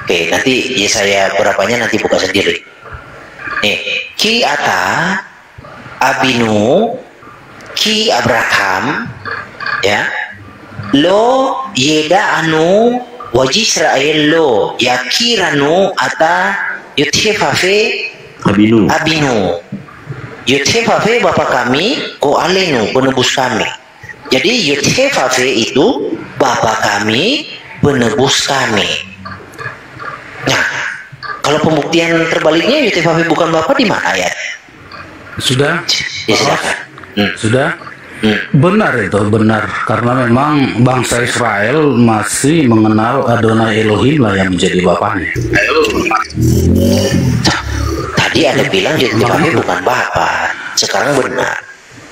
Oke, nanti Yesaya berapanya nanti buka sendiri. Nih, ki ata abinu ki Abraham ya. Lo yeda anu wajisrael lo yakiranu ata YTVP abinu YTVP Bapa kami ko alenu penebus kami. Jadi YTVP itu Bapa kami penebus kami. Nah, kalau pembuktian terbaliknya YTVP bukan Bapa di mana ayat? Sudah? Ya, silakan. Sudah? Benar karena memang bangsa Israel masih mengenal Adonai Elohim lah yang menjadi bapaknya. Tadi ada bilang YTVP bukan Bapa, sekarang benar.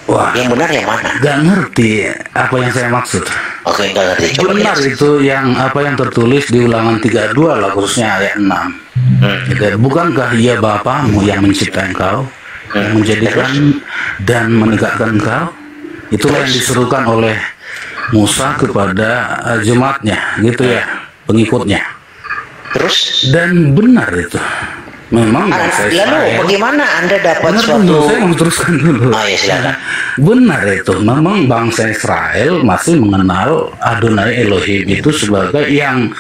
Wah, yang benar yang mana? Gak ngerti apa yang saya maksud. Oke, gak ngerti. Coba benar lihat. Itu yang apa yang tertulis di Ulangan 32 lah khususnya ayat 6. Bukankah ia Bapamu yang mencipta engkau, yang menjadikan dan menegakkan engkau? Itulah yang diserukan oleh Musa kepada jemaatnya, gitu ya, pengikutnya. Terus? Dan benar itu. Memang lalu bagaimana Anda dapat suatu? Saya mau teruskan dulu. Ya, silakan. Benar itu. Memang bangsa Israel masih mengenal Adonai Elohim itu sebagai yang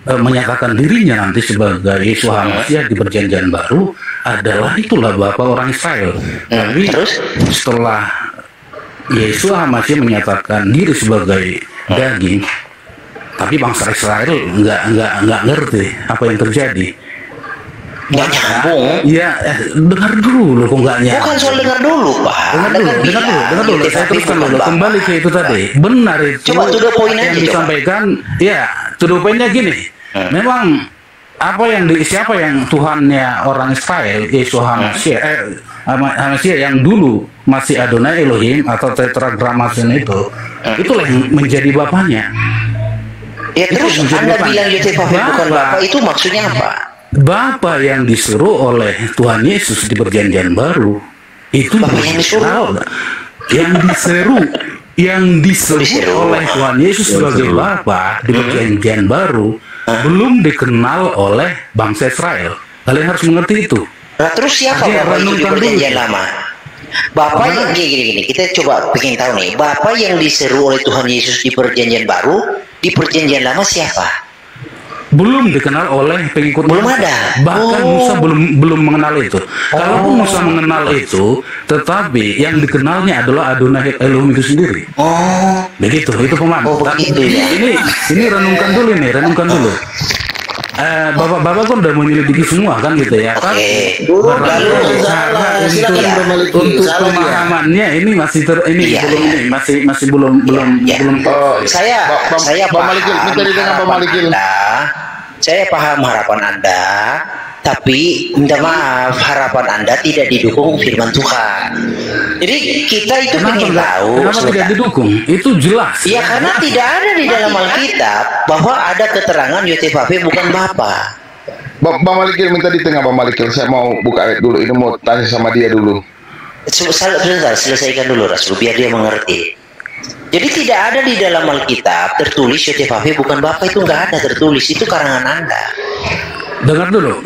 menyatakan dirinya nanti sebagai Yesus Hamasiah di Perjanjian Baru adalah itulah Bapa orang Israel. Tapi setelah Yesus Hamasiah menyatakan diri sebagai daging, tapi bangsa Israel nggak ngerti apa yang terjadi. Nggak nyambung. Iya, dengar dulu kok nggak nyambung. Bukan soal dengar dulu, Pak. Dengar dulu. Saya teruskan dulu. Kembali ke itu tadi. Benar itu. Coba to the point yang aja, disampaikan. Ya, to the point-nya gini. Memang siapa yang Tuhannya orang Israel, Yeshua HaMashiach yang dulu masih Adonai Elohim atau Tetragrammaton itulah yang menjadi bapaknya. Ya terus Anda bilang Yotevave bukan Bapak, itu maksudnya apa? Bapa yang disuruh oleh Tuhan Yesus di Perjanjian Baru itu yang diseru oleh Tuhan Yesus sebagai Bapa di Perjanjian Baru belum dikenal oleh bangsa Israel. Kalian harus mengerti itu. Nah, terus siapa Bapak itu di Perjanjian Lama? Bapak yang gini, kita coba pengen tahu nih, Bapak yang diseru oleh Tuhan Yesus di Perjanjian Baru, di Perjanjian Lama siapa? Belum dikenal oleh pengikut belum ada. Bahkan Musa belum mengenal itu. Kalaupun Musa mengenal itu, tetapi yang dikenalnya adalah Adonai Elohim itu sendiri. Begitu, itu pemahaman. Begitu ya. Ini renungkan dulu. Bapak-bapak kan udah menyelidiki semua kan gitu ya kan. Untuk pemahamannya ini masih belum. Saya paham. Saya paham harapan Anda, tapi minta maaf harapan Anda tidak didukung firman Tuhan. Jadi kita itu ingin tahu. Kenapa tidak didukung? Itu jelas. Ya karena tidak ada di dalam Alkitab bahwa ada keterangan Yotevave bukan Bapa. Bang Malikil minta di tengah, Bang Malikil. Saya mau buka ayat dulu. Ini mau tanya sama dia dulu. Sebentar, selesaikan dulu Rasul, biar dia mengerti. Jadi tidak ada di dalam Alkitab tertulis Yotevave bukan Bapa, itu nggak ada tertulis, itu karangan Anda. Dengar dulu.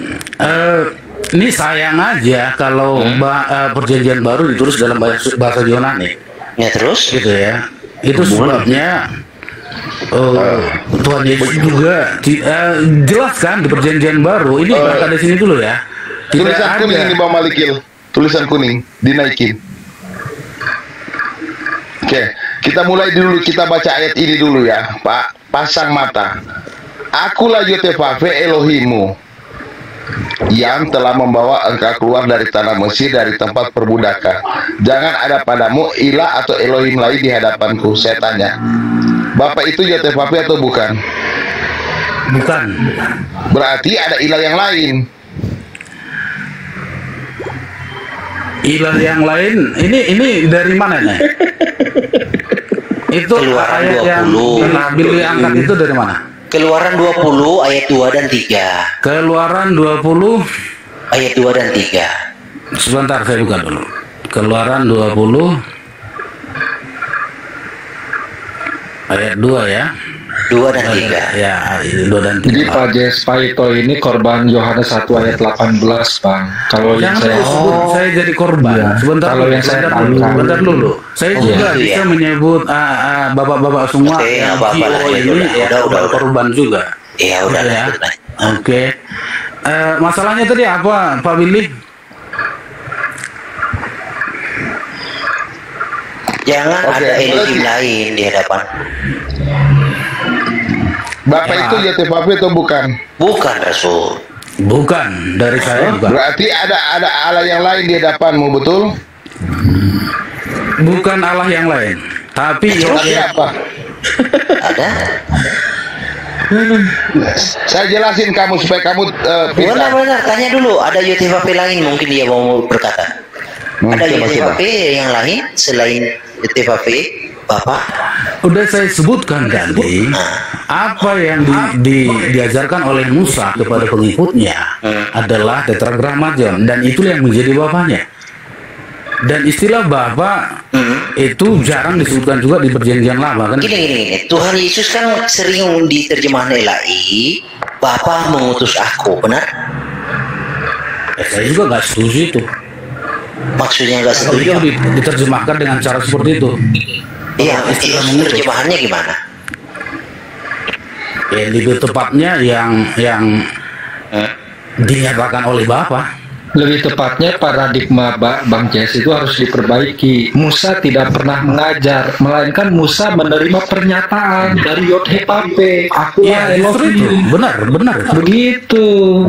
Ini sayang aja kalau Perjanjian Baru ditulis dalam bahasa Yunani. Ya terus? Gitu ya. Itu sebabnya Tuhan Yesus juga jelaskan di Perjanjian Baru. Ini berkata di sini dulu ya. Tulisan kuning ini Bang Malikil. Tulisan kuning dinaikin. Oke, kita mulai dulu, kita baca ayat ini dulu ya, Pak. Pasang mata. Akulah Yotevave Elohimu yang telah membawa engkau keluar dari tanah Mesir, dari tempat perbudakan. Jangan ada padamu ilah atau Elohim lain di hadapanku. Saya tanya, Bapak itu Yotevave atau bukan? Bukan. Berarti ada ilah yang lain. Ilah yang lain, ini dari mana nih? Itu Keluaran ayat 20. yang Billy angkat itu dari mana? Keluaran 20 ayat 2 dan 3. Keluaran 20 ayat 2 dan 3. Sebentar saya buka dulu. Keluaran 20 ayat 2 ya. 2 dan 3. Ya, 2 dan 3. Jadi Pak Jes Paito ini korban Yohanes 1 ayat 18, Bang. Kalau yang saya saya jadi korban. Iya. Sebentar, kalau yang saya sebentar dulu. Saya juga bisa menyebut bapak-bapak semua yang ini udah korban juga. Iya, udah ya. Oke. Masalahnya tadi apa, Pak Billy? Jangan ada Elohim lain di hadapan. Bapak itu Yotevave atau bukan? Bukan Rasul. Bukan, dari saya bukan. Berarti ada Allah yang lain di hadapanmu, betul? Bukan Allah yang lain, tapi siapa? Ada. Saya jelasin kamu supaya kamu Benar, tanya dulu. Ada Yotevave lain mungkin dia mau berkata. Ada Yotevave yang lain selain Yotevave Bapak? Udah saya sebutkan tadi apa yang diajarkan oleh Musa kepada pengikutnya adalah Tetragrammaton, dan itu yang menjadi bapaknya. Dan istilah Bapak itu jarang disebutkan juga di Perjanjian Lama kan? Gini. Tuhan Yesus kan sering diterjemahan LAI, Bapa mengutus aku, benar? Saya juga nggak setuju itu. Maksudnya nggak setuju? Itu diterjemahkan dengan cara seperti itu. Iya, terjemahannya gimana? Ya, lebih tepatnya yang dinyatakan oleh Bapa. Lebih tepatnya paradigma Bang Jess itu harus diperbaiki. Musa tidak pernah mengajar, melainkan Musa menerima pernyataan dari Yod-Heh-Vav-He. Akulah Elohim. Benar. Begitu.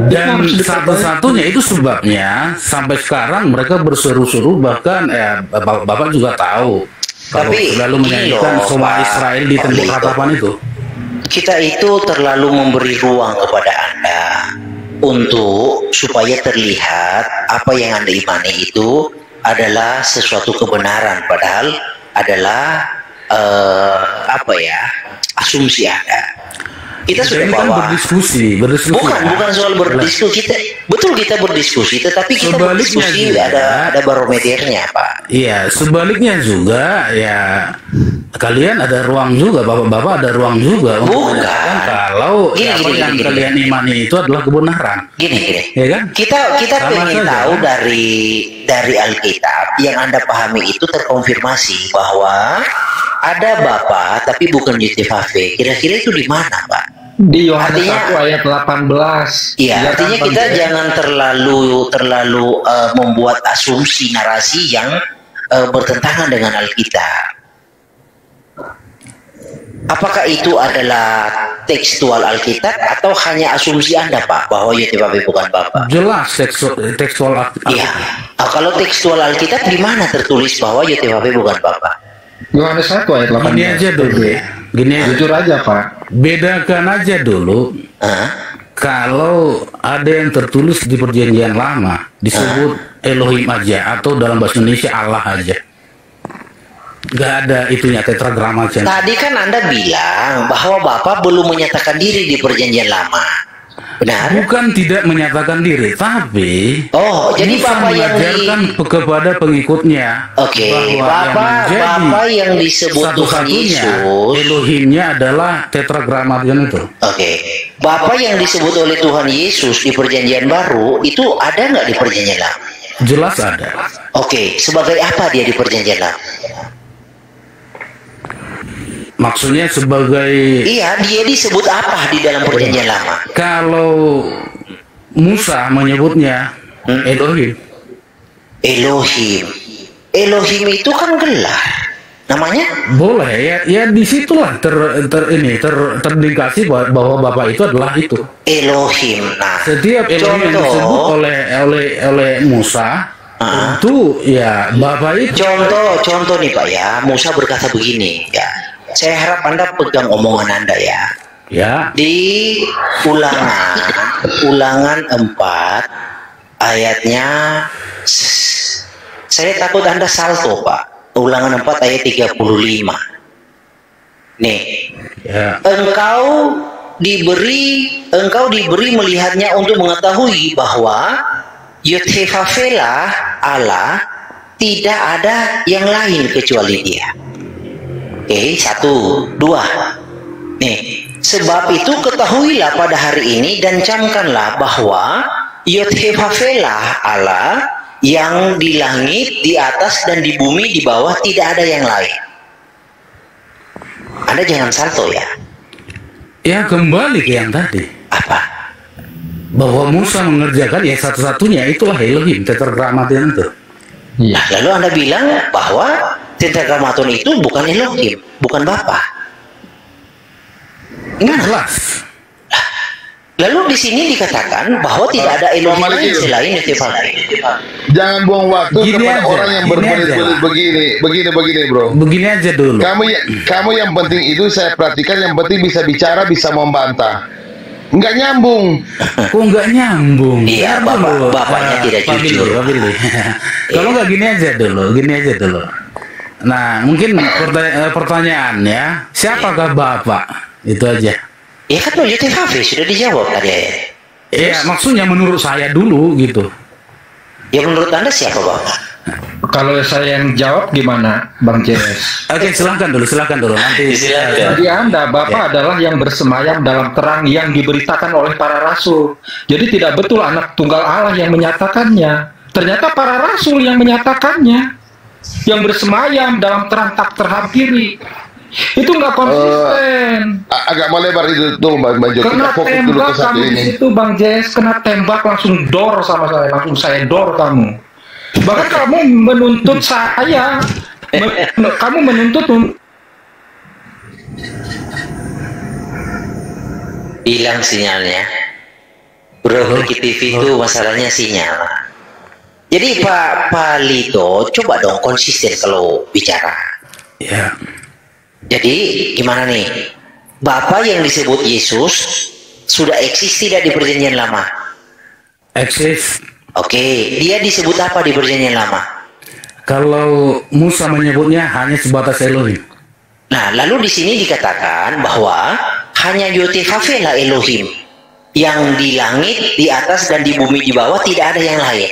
Dan satu-satunya itu sebabnya sampai sekarang mereka berseru-seru, bahkan Bapak juga tahu kalau Tapi selalu menyanyikan semua Israel di tembok ratapan itu. Kita itu terlalu memberi ruang kepada Anda untuk supaya terlihat apa yang Anda imani itu adalah sesuatu kebenaran, padahal adalah asumsi Anda. Kita sudah bawa berdiskusi. Bukan soal berdiskusi. Kita berdiskusi, tetapi kita berdiskusi ada barometernya, Pak. Iya, sebaliknya juga ya kalian ada ruang juga, bapak-bapak ada ruang juga untuk menyatakan kalau apa yang kalian imani itu adalah kebenaran. Gini. Ya kan? Kita ingin tahu dari Alkitab yang Anda pahami itu terkonfirmasi bahwa ada Bapa tapi bukan Yod-Heh-Vav-He. Kira-kira itu di mana, Pak? Di Yohanes 1 ayat 18. Iya, artinya kita jangan terlalu membuat asumsi narasi yang bertentangan dengan Alkitab. Apakah itu adalah tekstual Alkitab atau hanya asumsi Anda, Pak, bahwa Yod-Heh-Vav-He bukan Bapa? Jelas tekstual Alkitab. Iya. Kalau tekstual Alkitab di mana tertulis bahwa Yod-Heh-Vav-He bukan Bapa? Yohanes 1 ayat 18. Gini aja dulu. Jujur aja, Pak. Bedakan aja dulu. Kalau ada yang tertulis di Perjanjian Lama disebut Elohim aja, atau dalam bahasa Indonesia Allah aja. Gak ada itunya tetragrama aja. Tadi kan Anda bilang bahwa Bapa belum menyatakan diri di Perjanjian Lama. Benar? Bukan tidak menyatakan diri, tapi jadi Bapa yang mengajarkan kepada pengikutnya. Oke, Bapa yang disebut Tuhan Yesus, Elohimnya adalah tetragramaton itu. Oke, Bapa yang disebut oleh Tuhan Yesus di Perjanjian Baru itu ada nggak di Perjanjian Lama? Jelas ada. Oke, sebagai apa dia di Perjanjian Lama? Maksudnya sebagai... Iya, dia disebut apa di dalam Perjanjian Lama? Kalau Musa menyebutnya Elohim. Elohim itu kan gelar. Namanya? Boleh ya disitulah terindikasi bahwa Bapak itu adalah itu. Elohim. Nah, setiap Elohim yang disebut oleh Musa itu ya Bapak itu. Contoh nih Pak ya, Musa berkata begini ya. Saya harap Anda pegang omongan Anda ya. Ya. Di Ulangan 4 ayatnya, saya takut Anda salto Pak. Ulangan 4 ayat 35. Nih. Ya. Engkau diberi melihatnya untuk mengetahui bahwa Yod-Heh-Vav-He lah Allah, tidak ada yang lain kecuali Dia. Oke, 1, 2. Nih, sebab itu ketahuilah pada hari ini dan camkanlah bahwa Yod-Heh-Vav-He lah Allah yang di langit, di atas dan di bumi di bawah, tidak ada yang lain. Anda jangan salto ya. Ya kembali ke yang tadi. Apa? Bahwa Musa mengerjakan ya satu-satunya itulah Elohim, tetragramaton itu. Nah, lalu Anda bilang bahwa tetragramaton itu bukan Elohim, bukan Bapa. Gimana? Lalu di sini dikatakan bahwa tidak ada Elohim lain selain Yod-Heh-Vav-He. Jangan buang waktu kepada orang yang berbelit-belit begini, bro. Begini aja dulu. Kamu yang penting itu saya perhatikan, yang penting bisa bicara, bisa membantah. Nggak nyambung. Kok nggak nyambung? Iya, bapaknya tidak jujur. Kalau nggak gini aja dulu. Nah, mungkin pertanyaannya, siapakah Bapak? Itu aja. Ya kan Yod-Heh-Vav-He sudah dijawab tadi ya. Iya, maksudnya menurut saya dulu gitu. Ya menurut Anda siapa Bapak? Kalau saya yang jawab gimana, Bang Jess? Oke, silakan dulu nanti. Jadi Anda, Bapak adalah yang bersemayam dalam terang yang diberitakan oleh para rasul. Jadi tidak betul anak tunggal Allah yang menyatakannya. Ternyata para rasul yang menyatakannya, yang bersemayam dalam terang tak terhampiri. Itu nggak konsisten. Agak melebar itu tuh Bang Bajo. Kita Kena fokus dulu ke tembak satu kamu di ini. situ Bang Jess, kena tembak langsung dor sama saya, langsung saya dor kamu. Bahkan kamu menuntut saya, kamu menuntut Hilang sinyalnya. Bro, Ki TV itu masalahnya sinyal. Jadi Pak Lito, coba dong konsisten kalau bicara. Ya. Jadi gimana nih? Bapak yang disebut Yesus sudah eksis tidak di perjanjian lama? Eksis. Oke, dia disebut apa di perjanjian lama? Kalau Musa menyebutnya hanya sebatas Elohim. Nah, lalu di sini dikatakan bahwa hanya Yotevave lah Elohim. Yang di langit, di atas, dan di bumi di bawah tidak ada yang lain.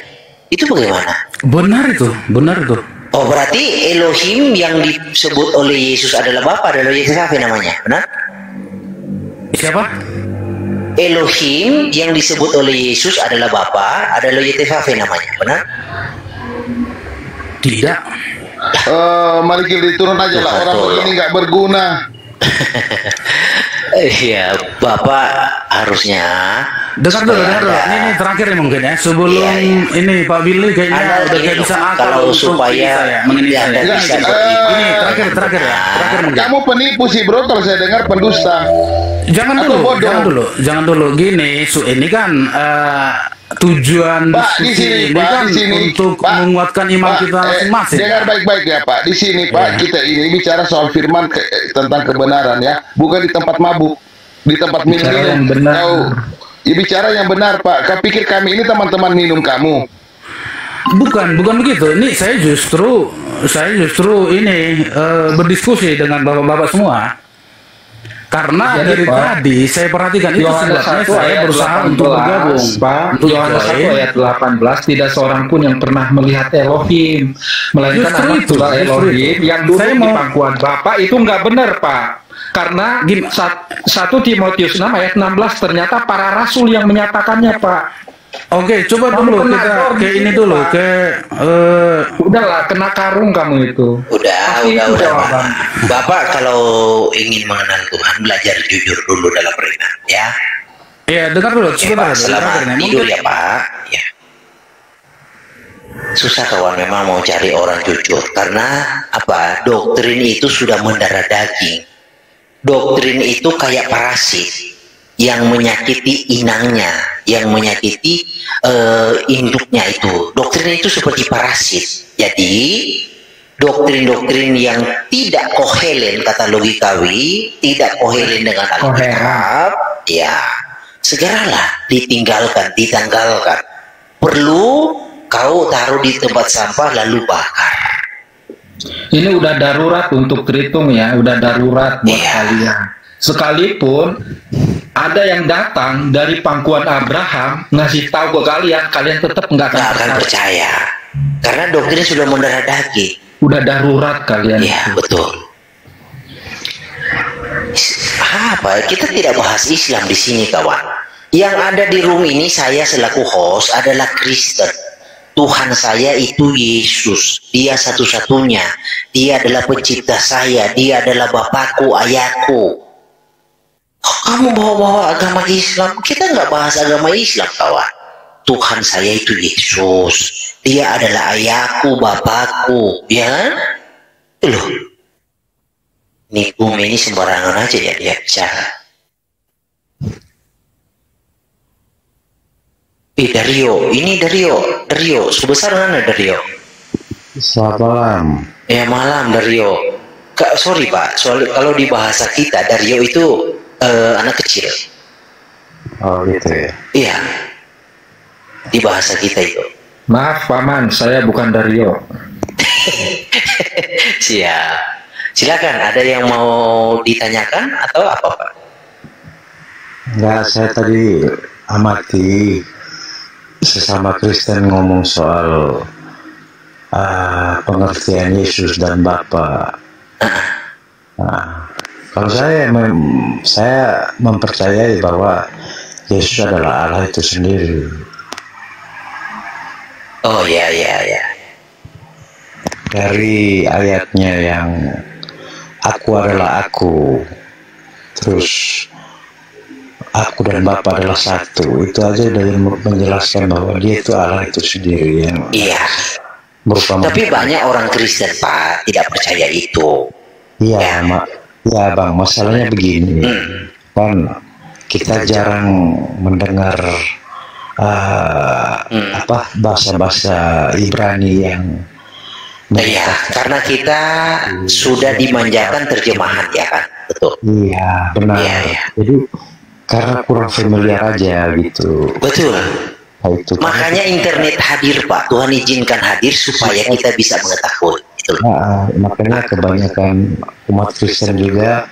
Itu bagaimana? Benar itu, benar itu. Oh, berarti Elohim yang disebut oleh Yesus adalah Bapa, adalah Yotevave namanya, benar? Siapa? Elohim yang disebut oleh Yesus adalah Bapa, adalah Yotevave namanya, benar? Tidak. Mari kita turun aja lah, orang begini nggak berguna. Iya, Bapak harusnya dengar dulu. Ini terakhir nih mungkin ya. Sebelum ini Pak Billy kayaknya udah gak bisa akal kalau supaya mengenai saya. Ini terakhir ya. Terakhir mungkin. Kamu penipu sih bro, kalau saya dengar pendusta. Jangan dulu. Gini, ini kan tujuan Pak, di diskusi sini, ini Pak, kan di sini, untuk Pak, menguatkan iman Pak, kita masing-masing. Dengar baik-baik ya Pak. Di sini Pak, kita ini bicara soal firman tentang kebenaran ya, bukan di tempat mabuk, di tempat minum. Tahu? Ya, bicara yang benar Pak. Kau pikir kami ini teman-teman minum kamu? Bukan begitu. Ini saya justru ini berdiskusi dengan bapak-bapak semua. Karena dari tadi saya perhatikan itu sebabnya saya berusaha untuk bergabung. Pak, Yohanes 1 ayat 18, tidak seorang pun yang pernah melihat Elohim, melainkan anak tunggal Elohim yang duduk di pangkuan Bapa. Itu nggak benar Pak. Karena 1 Timotius 6 ayat 16 ternyata para rasul yang menyatakannya Pak. Oke, coba dulu kita ke ini dulu udahlah, kena karung kamu itu. Udah. Bapak kalau ingin mengenal Tuhan, belajar jujur dulu dalam beriman, ya. Iya, dengar dulu. Selamat tidur ya Pak. Ya. Susah kawan memang mau cari orang jujur, karena apa? Doktrin itu sudah mendarah daging. Doktrin itu kayak parasit yang menyakiti inangnya, yang menyakiti induknya itu. Doktrin itu seperti parasit. Jadi doktrin-doktrin yang tidak kohelen, kata logikawi, tidak kohelen dengan Alkitab, ya segeralah ditanggalkan. Perlu kau taruh di tempat sampah lalu bakar. Ini udah darurat untuk Tritung ya, udah darurat buat kalian. Sekalipun ada yang datang dari pangkuan Abraham ngasih tahu ke kalian, kalian tetap nggak akan percaya. Karena doktrin sudah mendarah daging. Udah darurat kalian. Iya, betul. Apa? Kita tidak bahas Islam di sini, kawan. Yang ada di room ini saya selaku host adalah Kristen. Tuhan saya itu Yesus. Dia satu-satunya. Dia adalah pencipta saya. Dia adalah Bapakku, ayahku. Kamu bawa-bawa agama Islam? Kita nggak bahas agama Islam, kawan. Tuhan saya itu Yesus. Dia adalah ayahku, Bapakku. Ya? Loh. Ini bumi ini sembarangan aja ya dia bicara. Dario, ini Dario, sebesar mana Dario? Selamat malam. Ya malam Dario. Sorry Pak, soal kalau di bahasa kita Dario itu anak kecil. Oh gitu ya. Iya. Di bahasa kita itu. Maaf Paman, saya bukan Dario. Siap. Silakan, ada yang mau ditanyakan atau apa Pak? Enggak, saya tadi amati sesama Kristen ngomong soal pengertian Yesus dan Bapa. Nah, kalau saya mempercayai bahwa Yesus adalah Allah itu sendiri. Oh ya. Dari ayatnya yang aku adalah aku, terus aku dan Bapa adalah satu. Itu aja dari menjelaskan bahwa dia itu Allah itu sendiri yang berupa. Tapi banyak orang Kristen Pak tidak percaya itu. Iya, ya Bang, masalahnya begini. Kan kita jarang mendengar bahasa-bahasa Ibrani yang iya, karena kita sudah dimanjakan terjemahan ya kan, betul. Iya, benar. Jadi karena kurang familiar aja gitu. Betul. Nah, itu makanya internet hadir Pak, Tuhan izinkan hadir supaya kita bisa mengetahui. Nah, makanya kebanyakan umat Kristen juga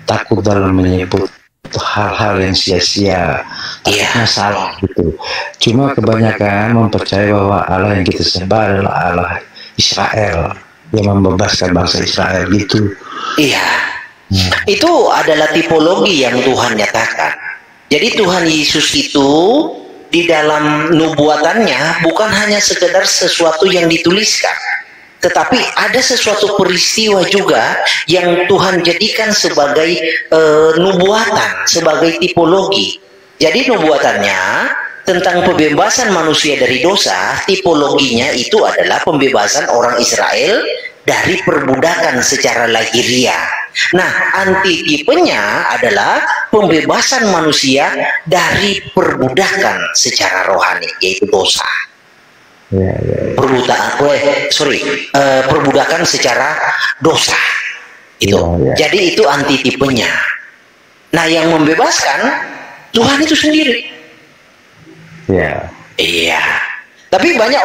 takut dalam menyebut hal-hal yang sia-sia, takutnya salah gitu. Cuma kebanyakan mempercayai bahwa Allah yang kita sembah adalah Allah Israel yang membebaskan bangsa Israel gitu. Iya, itu adalah tipologi yang Tuhan nyatakan. Jadi Tuhan Yesus itu di dalam nubuatannya bukan hanya sekedar sesuatu yang dituliskan, tetapi ada sesuatu peristiwa juga yang Tuhan jadikan sebagai nubuatan, sebagai tipologi. Jadi nubuatannya tentang pembebasan manusia dari dosa, tipologinya itu adalah pembebasan orang Israel dari perbudakan secara lahiriah. Nah, antitipenya adalah pembebasan manusia dari perbudakan secara rohani, yaitu dosa. Perbudakan secara dosa itu. Jadi itu antitipenya. Nah, yang membebaskan Tuhan itu sendiri. Iya. Tapi banyak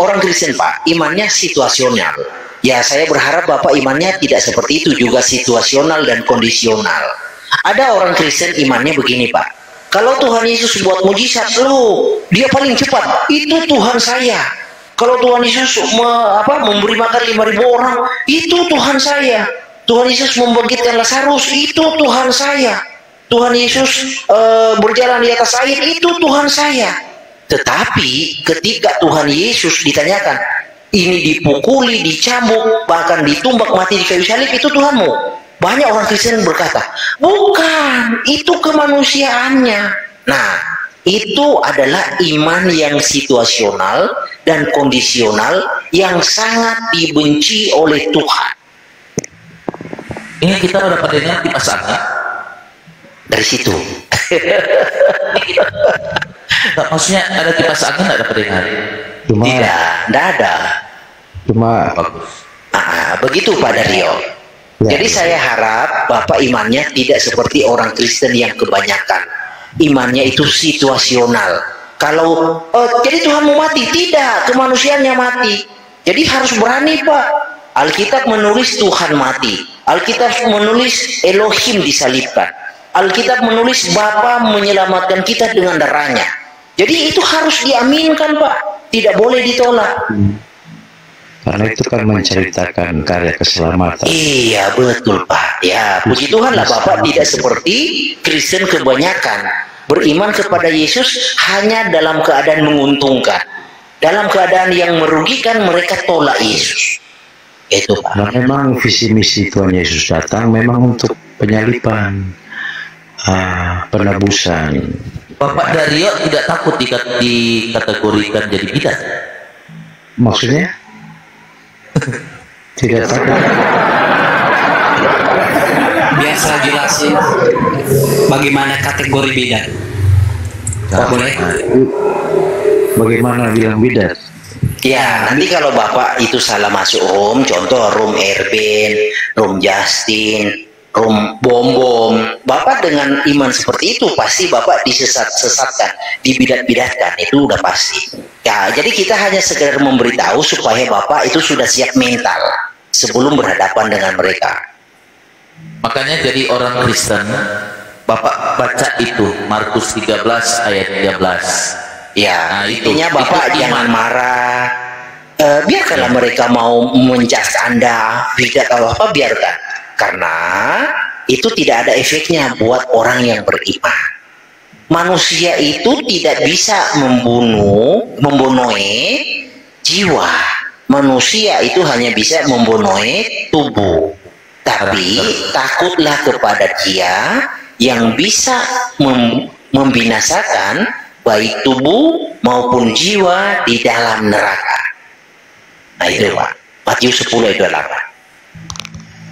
orang Kristen Pak, imannya situasional. Ya, saya berharap Bapak imannya tidak seperti itu, juga situasional dan kondisional. Ada orang Kristen imannya begini Pak. Kalau Tuhan Yesus buat mujizat, dia paling cepat. Itu Tuhan saya. Kalau Tuhan Yesus memberi makan 5.000 orang, itu Tuhan saya. Tuhan Yesus membangkitkan Lazarus, itu Tuhan saya. Tuhan Yesus berjalan di atas air, itu Tuhan saya. Tetapi ketika Tuhan Yesus ditanyakan, ini dipukuli, dicambuk, bahkan ditumbak mati di kayu salib, itu Tuhanmu. Banyak orang Kristen berkata, bukan, itu kemanusiaannya. Nah, itu adalah iman yang situasional dan kondisional yang sangat dibenci oleh Tuhan. Ini kita dapat dengar di pasangan dari situ. Nggak, maksudnya ada kipas angin nggak dapat dengar? Tidak ada. Cuma begitu Pak Dario. Jadi saya harap Bapak imannya tidak seperti orang Kristen yang kebanyakan. Imannya itu situasional. Kalau jadi Tuhan mau mati, tidak, kemanusiaannya mati. Jadi harus berani Pak. Alkitab menulis Tuhan mati. Alkitab menulis Elohim disalibkan. Alkitab menulis Bapa menyelamatkan kita dengan darahnya. Jadi itu harus diaminkan Pak, tidak boleh ditolak. Karena itu kan menceritakan karya keselamatan. Iya betul Pak. Ya puji Tuhan lah Bapak tidak seperti Kristen kebanyakan beriman kepada Yesus hanya dalam keadaan menguntungkan. Dalam keadaan yang merugikan mereka tolak Yesus. Itu Pak. Nah, memang visi misi Tuhan Yesus datang memang untuk penyaliban, penebusan. Bapak Dario tidak takut dikategorikan jadi bidat? Maksudnya? Tidak takut. Biasa jelasin bagaimana kategori bidat. Boleh? Bagaimana bilang bidat? Ya, nanti kalau Bapak itu salah masuk room, contoh room Erben, room Justin, room Bom-Bom, Bapak dengan iman seperti itu pasti Bapak disesat-sesatkan, dibidat-bidatkan, itu udah pasti. Ya, jadi kita hanya sekedar memberitahu supaya Bapak itu sudah siap mental sebelum berhadapan dengan mereka. Makanya jadi orang Kristen, Bapak baca itu Markus 13 ayat 13. Ya, intinya Bapak jangan marah. Biarkanlah mereka mau menjas Anda, bidat atau apa, biarkan. Karena itu tidak ada efeknya buat orang yang beriman. Manusia itu tidak bisa membunuh jiwa. Manusia itu hanya bisa membunuh tubuh. Tapi takutlah kepada Dia yang bisa membinasakan baik tubuh maupun jiwa di dalam neraka. Nah itu Pak, Matius 10 itu apa?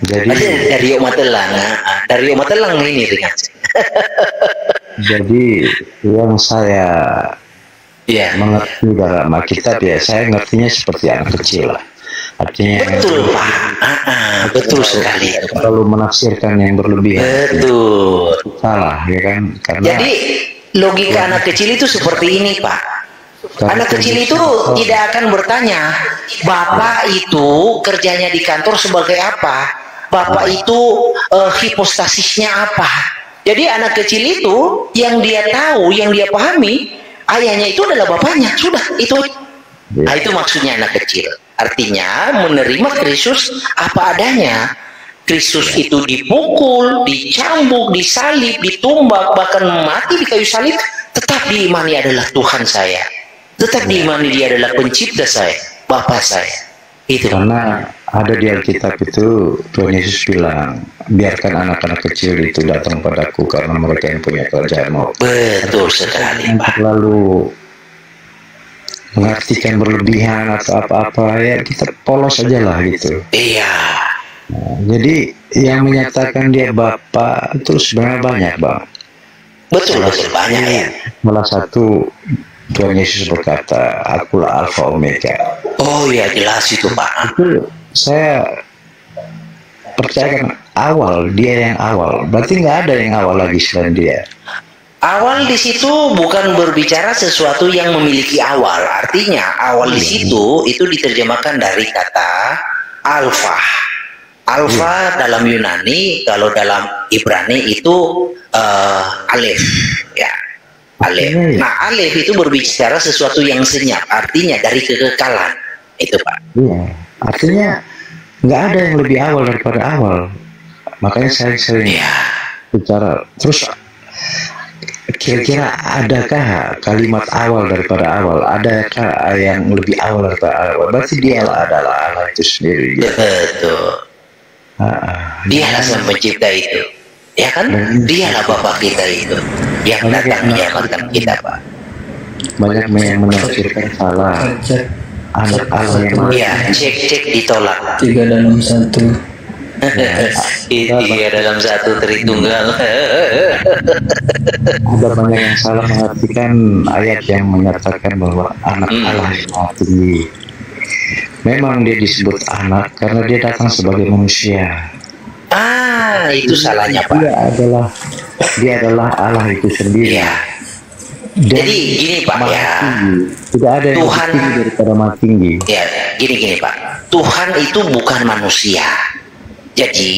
Jadi dari umat telang, dari umat telang ini ringan. Jadi yang saya mengerti dalam Alkitab ya, saya ngertinya seperti anak kecil lah. Artinya betul Pak, betul sekali. Terlalu menafsirkan yang berlebihan. Betul. Salah ya kan? Karena jadi logika anak kecil itu seperti ini Pak. Anak kecil itu tidak akan bertanya, Bapak itu kerjanya di kantor sebagai apa? Bapak itu hipostasisnya apa? Jadi anak kecil itu yang dia tahu, yang dia pahami, ayahnya itu adalah bapaknya. Sudah, itu. Nah, itu maksudnya anak kecil. Artinya menerima Kristus apa adanya. Kristus itu dipukul, dicambuk, disalib, ditumbak, bahkan mati di kayu salib, tetap diimani adalah Tuhan saya. Tetap diimani Dia adalah pencipta saya, Bapa saya. Itu. Karena ada di Alkitab itu Tuhan Yesus bilang, biarkan anak-anak kecil itu datang padaku karena mereka yang punya kerajaan maut. Betul sekali Pak. Terlalu mengartikan berlebihan atau apa-apa ya, kita polos aja lah gitu. Iya. Nah, jadi yang menyatakan dia Bapa itu sebenarnya banyak Bang. Betul banyak ya. Salah satu Tuhan Yesus berkata, akulah Alfa Omega. Oh ya jelas itu Pak. Itu saya percayakan awal, dia yang awal. Berarti nggak ada yang awal lagi selain dia. Awal di situ bukan berbicara sesuatu yang memiliki awal. Artinya awal di situ itu diterjemahkan dari kata alfa. Alfa dalam Yunani, kalau dalam Ibrani itu alef, ya. Alef. Nah, alef itu berbicara sesuatu yang senyap, artinya dari kekekalan. Itu Pak. Iya. Artinya nggak ada yang lebih awal daripada awal. Makanya saya sering bicara. Terus kira-kira adakah kalimat awal daripada awal? Adakah yang lebih awal daripada awal? Berarti dia adalah Allah itu sendiri. Betul. Dialah sang pencipta itu. Ya kan? Dialah Bapa kita itu yang datang menyelamatkan kita Pak. Banyak yang menafsirkan salah. Anak Allah yang Iya, cek ditolak. 3 dalam 1. Tiga dalam satu Tritunggal. Ada banyak yang salah mengartikan ayat yang menyatakan bahwa anak Allah yang Maha Tinggi. Memang dia disebut anak karena dia datang sebagai manusia. Itu salahnya Pak. Dia adalah Allah itu sendiri. Ya. Jadi gini Pak ya. Tidak ada yang Tuhan tinggi daripada Maha Tinggi. Ya, gini Pak. Tuhan itu bukan manusia. Jadi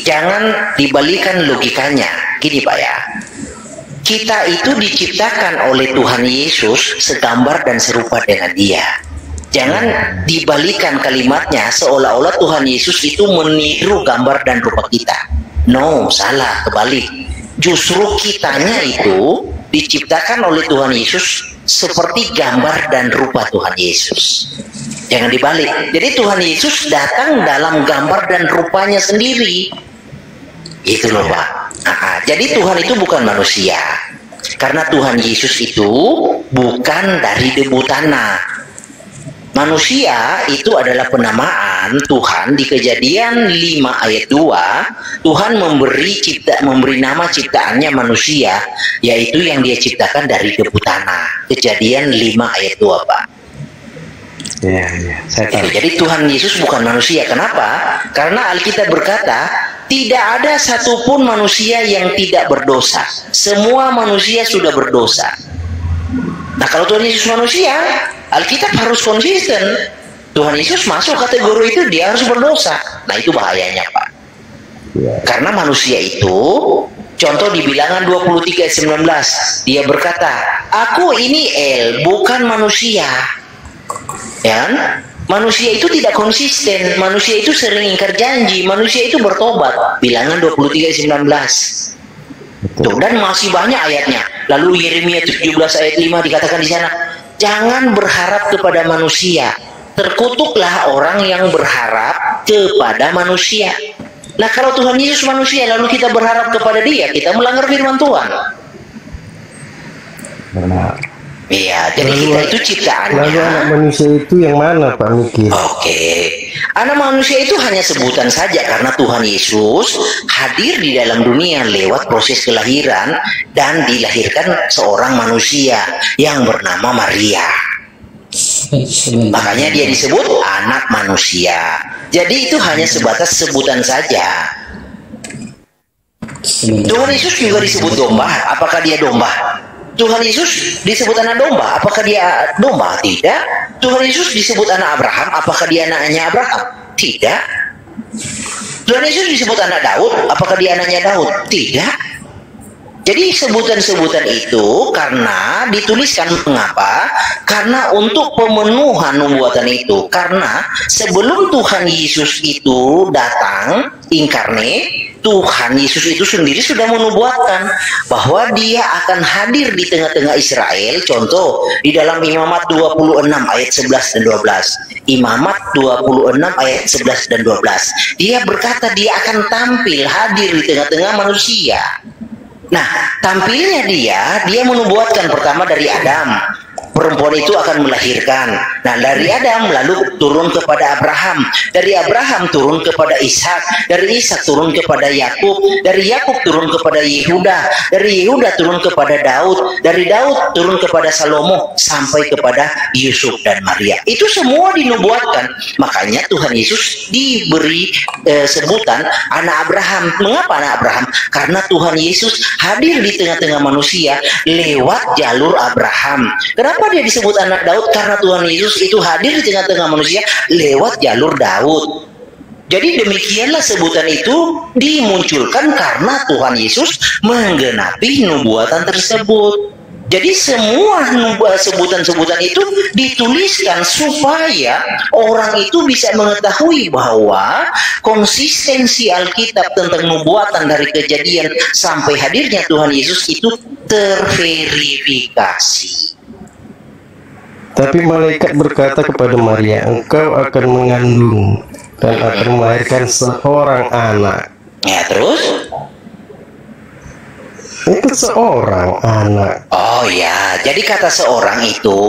jangan dibalikan logikanya. Gini Pak ya. Kita itu diciptakan oleh Tuhan Yesus segambar dan serupa dengan Dia. Jangan dibalikan kalimatnya seolah-olah Tuhan Yesus itu meniru gambar dan rupa kita. No, salah, kebalik. Justru kitanya itu diciptakan oleh Tuhan Yesus seperti gambar dan rupa Tuhan Yesus. Jangan dibalik. Jadi Tuhan Yesus datang dalam gambar dan rupanya sendiri. Itu loh Pak. Jadi Tuhan itu bukan manusia. Karena Tuhan Yesus itu bukan dari debu tanah. Manusia itu adalah penamaan Tuhan di Kejadian 5 ayat 2. Tuhan memberi nama ciptaannya manusia, yaitu yang Dia ciptakan dari debu tanah. Kejadian 5 ayat 2 Pak. Ya, saya tahu. Jadi Tuhan Yesus bukan manusia. Kenapa? Karena Alkitab berkata, tidak ada satupun manusia yang tidak berdosa. Semua manusia sudah berdosa. Nah, kalau Tuhan Yesus manusia, Alkitab harus konsisten. Tuhan Yesus masuk kategori itu, Dia harus berdosa. Nah, itu bahayanya Pak. Karena manusia itu, contoh di Bilangan 23 ayat 19, Dia berkata, aku ini bukan manusia. Ya kan? Manusia itu tidak konsisten, manusia itu sering ingkar janji, manusia itu bertobat. Bilangan 23 ayat 19. Tuh, dan masih banyak ayatnya. Lalu Yeremia 17 ayat 5 dikatakan di sana, jangan berharap kepada manusia, terkutuklah orang yang berharap kepada manusia. Nah, kalau Tuhan Yesus manusia lalu kita berharap kepada dia, kita melanggar firman Tuhan. Benar. Iya, jadi kita itu ciptaannya. Lalu anak manusia itu yang mana Pak Mikir? Oke, anak manusia itu hanya sebutan saja karena Tuhan Yesus hadir di dalam dunia lewat proses kelahiran dan dilahirkan seorang manusia yang bernama Maria. Makanya dia disebut anak manusia. Jadi itu hanya sebatas sebutan saja. Tuhan Yesus juga disebut domba. Apakah dia domba? Tuhan Yesus disebut anak domba. Apakah dia domba? Tidak. Tuhan Yesus disebut anak Abraham. Apakah dia anaknya Abraham? Tidak. Tuhan Yesus disebut anak Daud. Apakah dia anaknya Daud? Tidak. Jadi sebutan-sebutan itu karena dituliskan, mengapa? Karena untuk pemenuhan nubuatan itu. Karena sebelum Tuhan Yesus itu datang inkarnate, Tuhan Yesus itu sendiri sudah menubuatkan bahwa dia akan hadir di tengah-tengah Israel. Contoh di dalam Imamat 26 ayat 11 dan 12. Imamat 26 ayat 11 dan 12. Dia berkata dia akan tampil hadir di tengah-tengah manusia. Nah, tampilnya dia menubuatkan pertama dari Adam. Perempuan itu akan melahirkan. Nah, dari Adam lalu turun kepada Abraham. Dari Abraham turun kepada Ishak. Dari Ishak turun kepada Yakub. Dari Yakub turun kepada Yehuda. Dari Yehuda turun kepada Daud. Dari Daud turun kepada Salomo sampai kepada Yusuf dan Maria. Itu semua dinubuatkan. Makanya Tuhan Yesus diberi sebutan anak Abraham. Mengapa anak Abraham? Karena Tuhan Yesus hadir di tengah-tengah manusia lewat jalur Abraham. Kenapa dia disebut anak Daud? Karena Tuhan Yesus itu hadir di tengah-tengah manusia lewat jalur Daud. Jadi demikianlah sebutan itu dimunculkan karena Tuhan Yesus menggenapi nubuatan tersebut. Jadi semua sebutan-sebutan itu dituliskan supaya orang itu bisa mengetahui bahwa konsistensi Alkitab tentang nubuatan dari Kejadian sampai hadirnya Tuhan Yesus itu terverifikasi. Tapi malaikat berkata kepada Maria, engkau akan mengandung dan akan melahirkan seorang anak. Ya, terus? Itu seorang anak. Oh ya, jadi kata seorang itu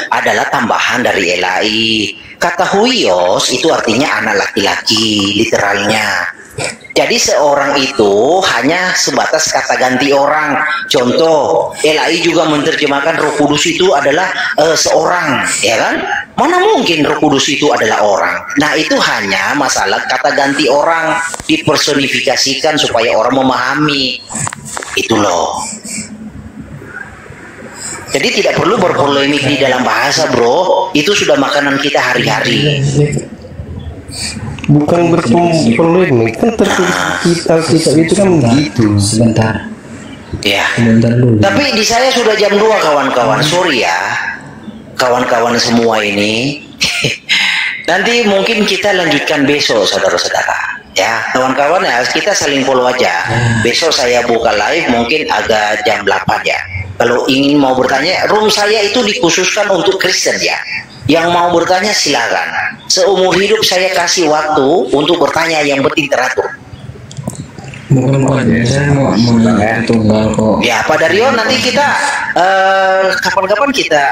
adalah tambahan dari elai. Kata huios itu artinya anak laki-laki, literalnya. Jadi seorang itu hanya sebatas kata ganti orang. Contoh, elai juga menerjemahkan Roh Kudus itu adalah seorang, ya kan? Mana mungkin Roh Kudus itu adalah orang? Nah, itu hanya masalah kata ganti orang dipersonifikasikan supaya orang memahami. Itu loh. Jadi tidak perlu berpolemik di dalam bahasa, bro. Itu sudah makanan kita hari-hari. Bukan berpolemik, kan tertulis Alkitab itu kan begitu. Sebentar. Ya. Sebentar dulu. Tapi di saya sudah jam 2 kawan-kawan. Sorry ya. Kawan-kawan semua ini. Nanti mungkin kita lanjutkan besok, saudara-saudara. Ya, kawan-kawan ya, kita saling follow aja. Besok saya buka live mungkin agak jam 8 ya. Kalau ingin mau bertanya, room saya itu dikhususkan untuk Kristen ya. Yang mau bertanya silakan. Seumur hidup saya kasih waktu untuk bertanya, yang penting teratur. Bukan saya mau nanya tunggal kok. Ya, Pak Dario, nanti kita kapan-kapan kita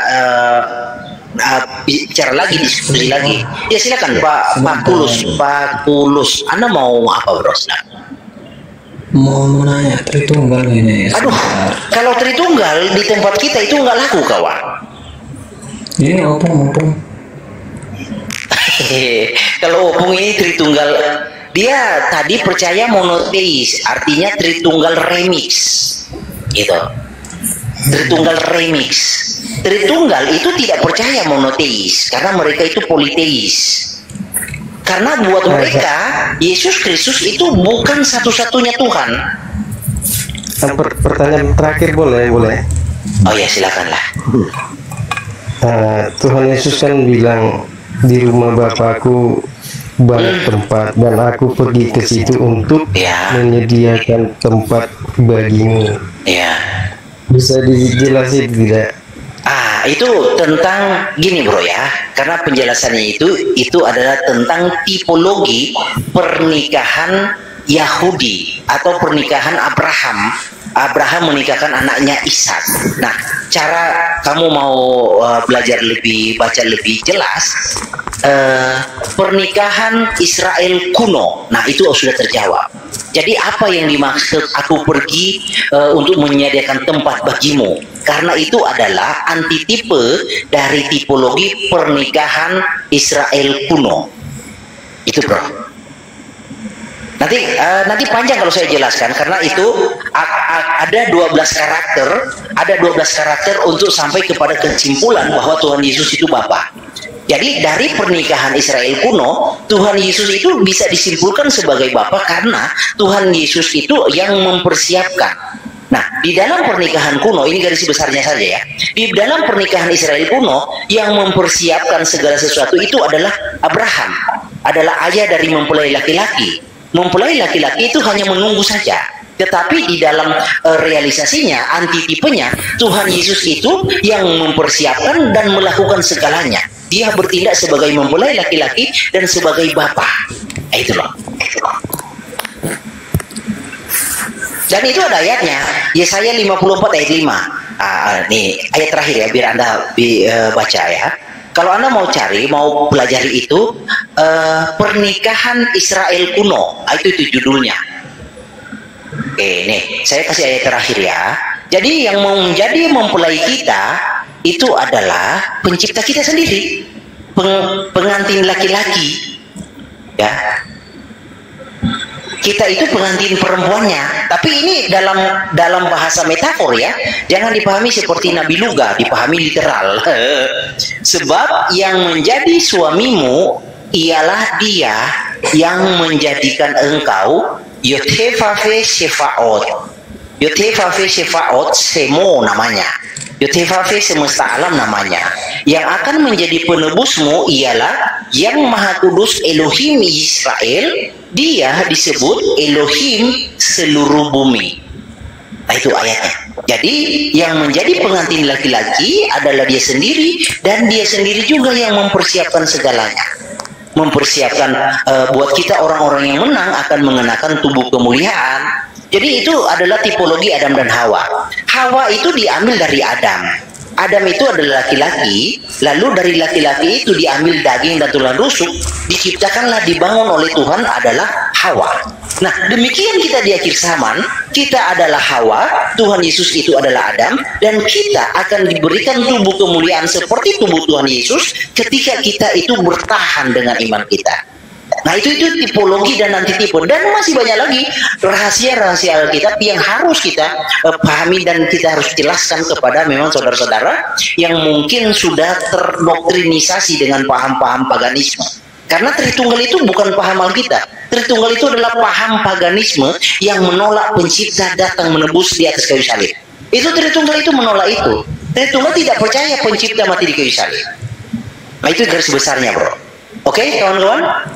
bicara lagi, diskusi lagi. Ya silakan Pak Kulus. Anda mau apa, Bro? Mau nanya Tritunggal ini. Aduh, kalau Tritunggal di tempat kita itu nggak laku, kawan. Ini opung. Kalau opung ini Tritunggal, dia tadi percaya monoteis, artinya Tritunggal remix, gitu. Tritunggal remix. Tritunggal itu tidak percaya monoteis, karena mereka itu politeis. Karena buat mereka Yesus Kristus itu bukan satu-satunya Tuhan. Pertanyaan terakhir boleh? Oh ya, silakanlah. Tuhan Yesus kan bilang di rumah Bapakku banyak tempat dan aku pergi ke situ untuk menyediakan tempat bagimu. Ya. Bisa dijelasin tidak? Itu tentang gini, bro ya, karena penjelasannya itu adalah tentang tipologi pernikahan Yahudi atau pernikahan Abraham. Abraham menikahkan anaknya Ishak. Nah, cara kamu mau belajar baca lebih jelas, pernikahan Israel kuno. Nah, itu sudah terjawab. Jadi apa yang dimaksud aku pergi untuk menyediakan tempat bagimu? Karena itu adalah antitipe dari tipologi pernikahan Israel kuno. Itu, bro. Nanti panjang kalau saya jelaskan, karena itu ada 12 karakter untuk sampai kepada kesimpulan bahwa Tuhan Yesus itu Bapa. Jadi dari pernikahan Israel kuno, Tuhan Yesus itu bisa disimpulkan sebagai Bapa karena Tuhan Yesus itu yang mempersiapkan. Nah, di dalam pernikahan kuno, ini garis besarnya saja ya. Di dalam pernikahan Israel kuno, yang mempersiapkan segala sesuatu itu adalah Abraham, adalah ayah dari mempelai laki-laki. Mempelai laki-laki itu hanya menunggu saja. Tetapi di dalam realisasinya, antitipenya, Tuhan Yesus itu yang mempersiapkan dan melakukan segalanya. Dia bertindak sebagai mempelai laki-laki dan sebagai bapa. Itu loh. Dan itu ada ayatnya, Yesaya 54 ayat 5. Nih ayat terakhir ya, biar Anda baca ya. Kalau Anda mau pelajari itu, pernikahan Israel kuno, itu judulnya. Oke, nih saya kasih ayat terakhir ya. Jadi yang mau menjadi mempelai kita itu adalah pencipta kita sendiri, pengantin laki-laki, ya. Kita itu pengantin perempuannya, tapi ini dalam bahasa metafor ya, jangan dipahami seperti Nabi Luga, dipahami literal. Sebab yang menjadi suamimu ialah dia yang menjadikan engkau Yotefafe Shefaot. Yotefafe Shefaot Semo namanya. Yotefafe semesta alam namanya. Yang akan menjadi penebusmu ialah yang Maha Kudus Elohim Israel. Dia disebut Elohim seluruh bumi. Nah, itu ayatnya. Jadi yang menjadi pengantin laki-laki adalah dia sendiri, dan dia sendiri juga yang mempersiapkan segalanya. Mempersiapkan buat kita orang-orang yang menang akan mengenakan tubuh kemuliaan. Jadi itu adalah tipologi Adam dan Hawa. Hawa itu diambil dari Adam. Adam itu adalah laki-laki, lalu dari laki-laki itu diambil daging dan tulang rusuk, diciptakanlah, dibangun oleh Tuhan adalah Hawa. Nah, demikian kita di akhir zaman, kita adalah Hawa, Tuhan Yesus itu adalah Adam, dan kita akan diberikan tubuh kemuliaan seperti tubuh Tuhan Yesus ketika kita itu bertahan dengan iman kita. Nah, itu tipologi dan antitipe, dan masih banyak lagi rahasia-rahasia Alkitab yang harus kita pahami dan kita harus jelaskan kepada memang saudara-saudara yang mungkin sudah terdoktrinisasi dengan paham-paham paganisme. Karena Tritunggal itu bukan paham Alkitab. Tritunggal itu adalah paham paganisme yang menolak pencipta datang menebus di atas kayu salib. Itu Tritunggal itu menolak itu. Tritunggal tidak percaya pencipta mati di kayu salib. Nah, itu garis besarnya, bro. Oke, kawan-kawan?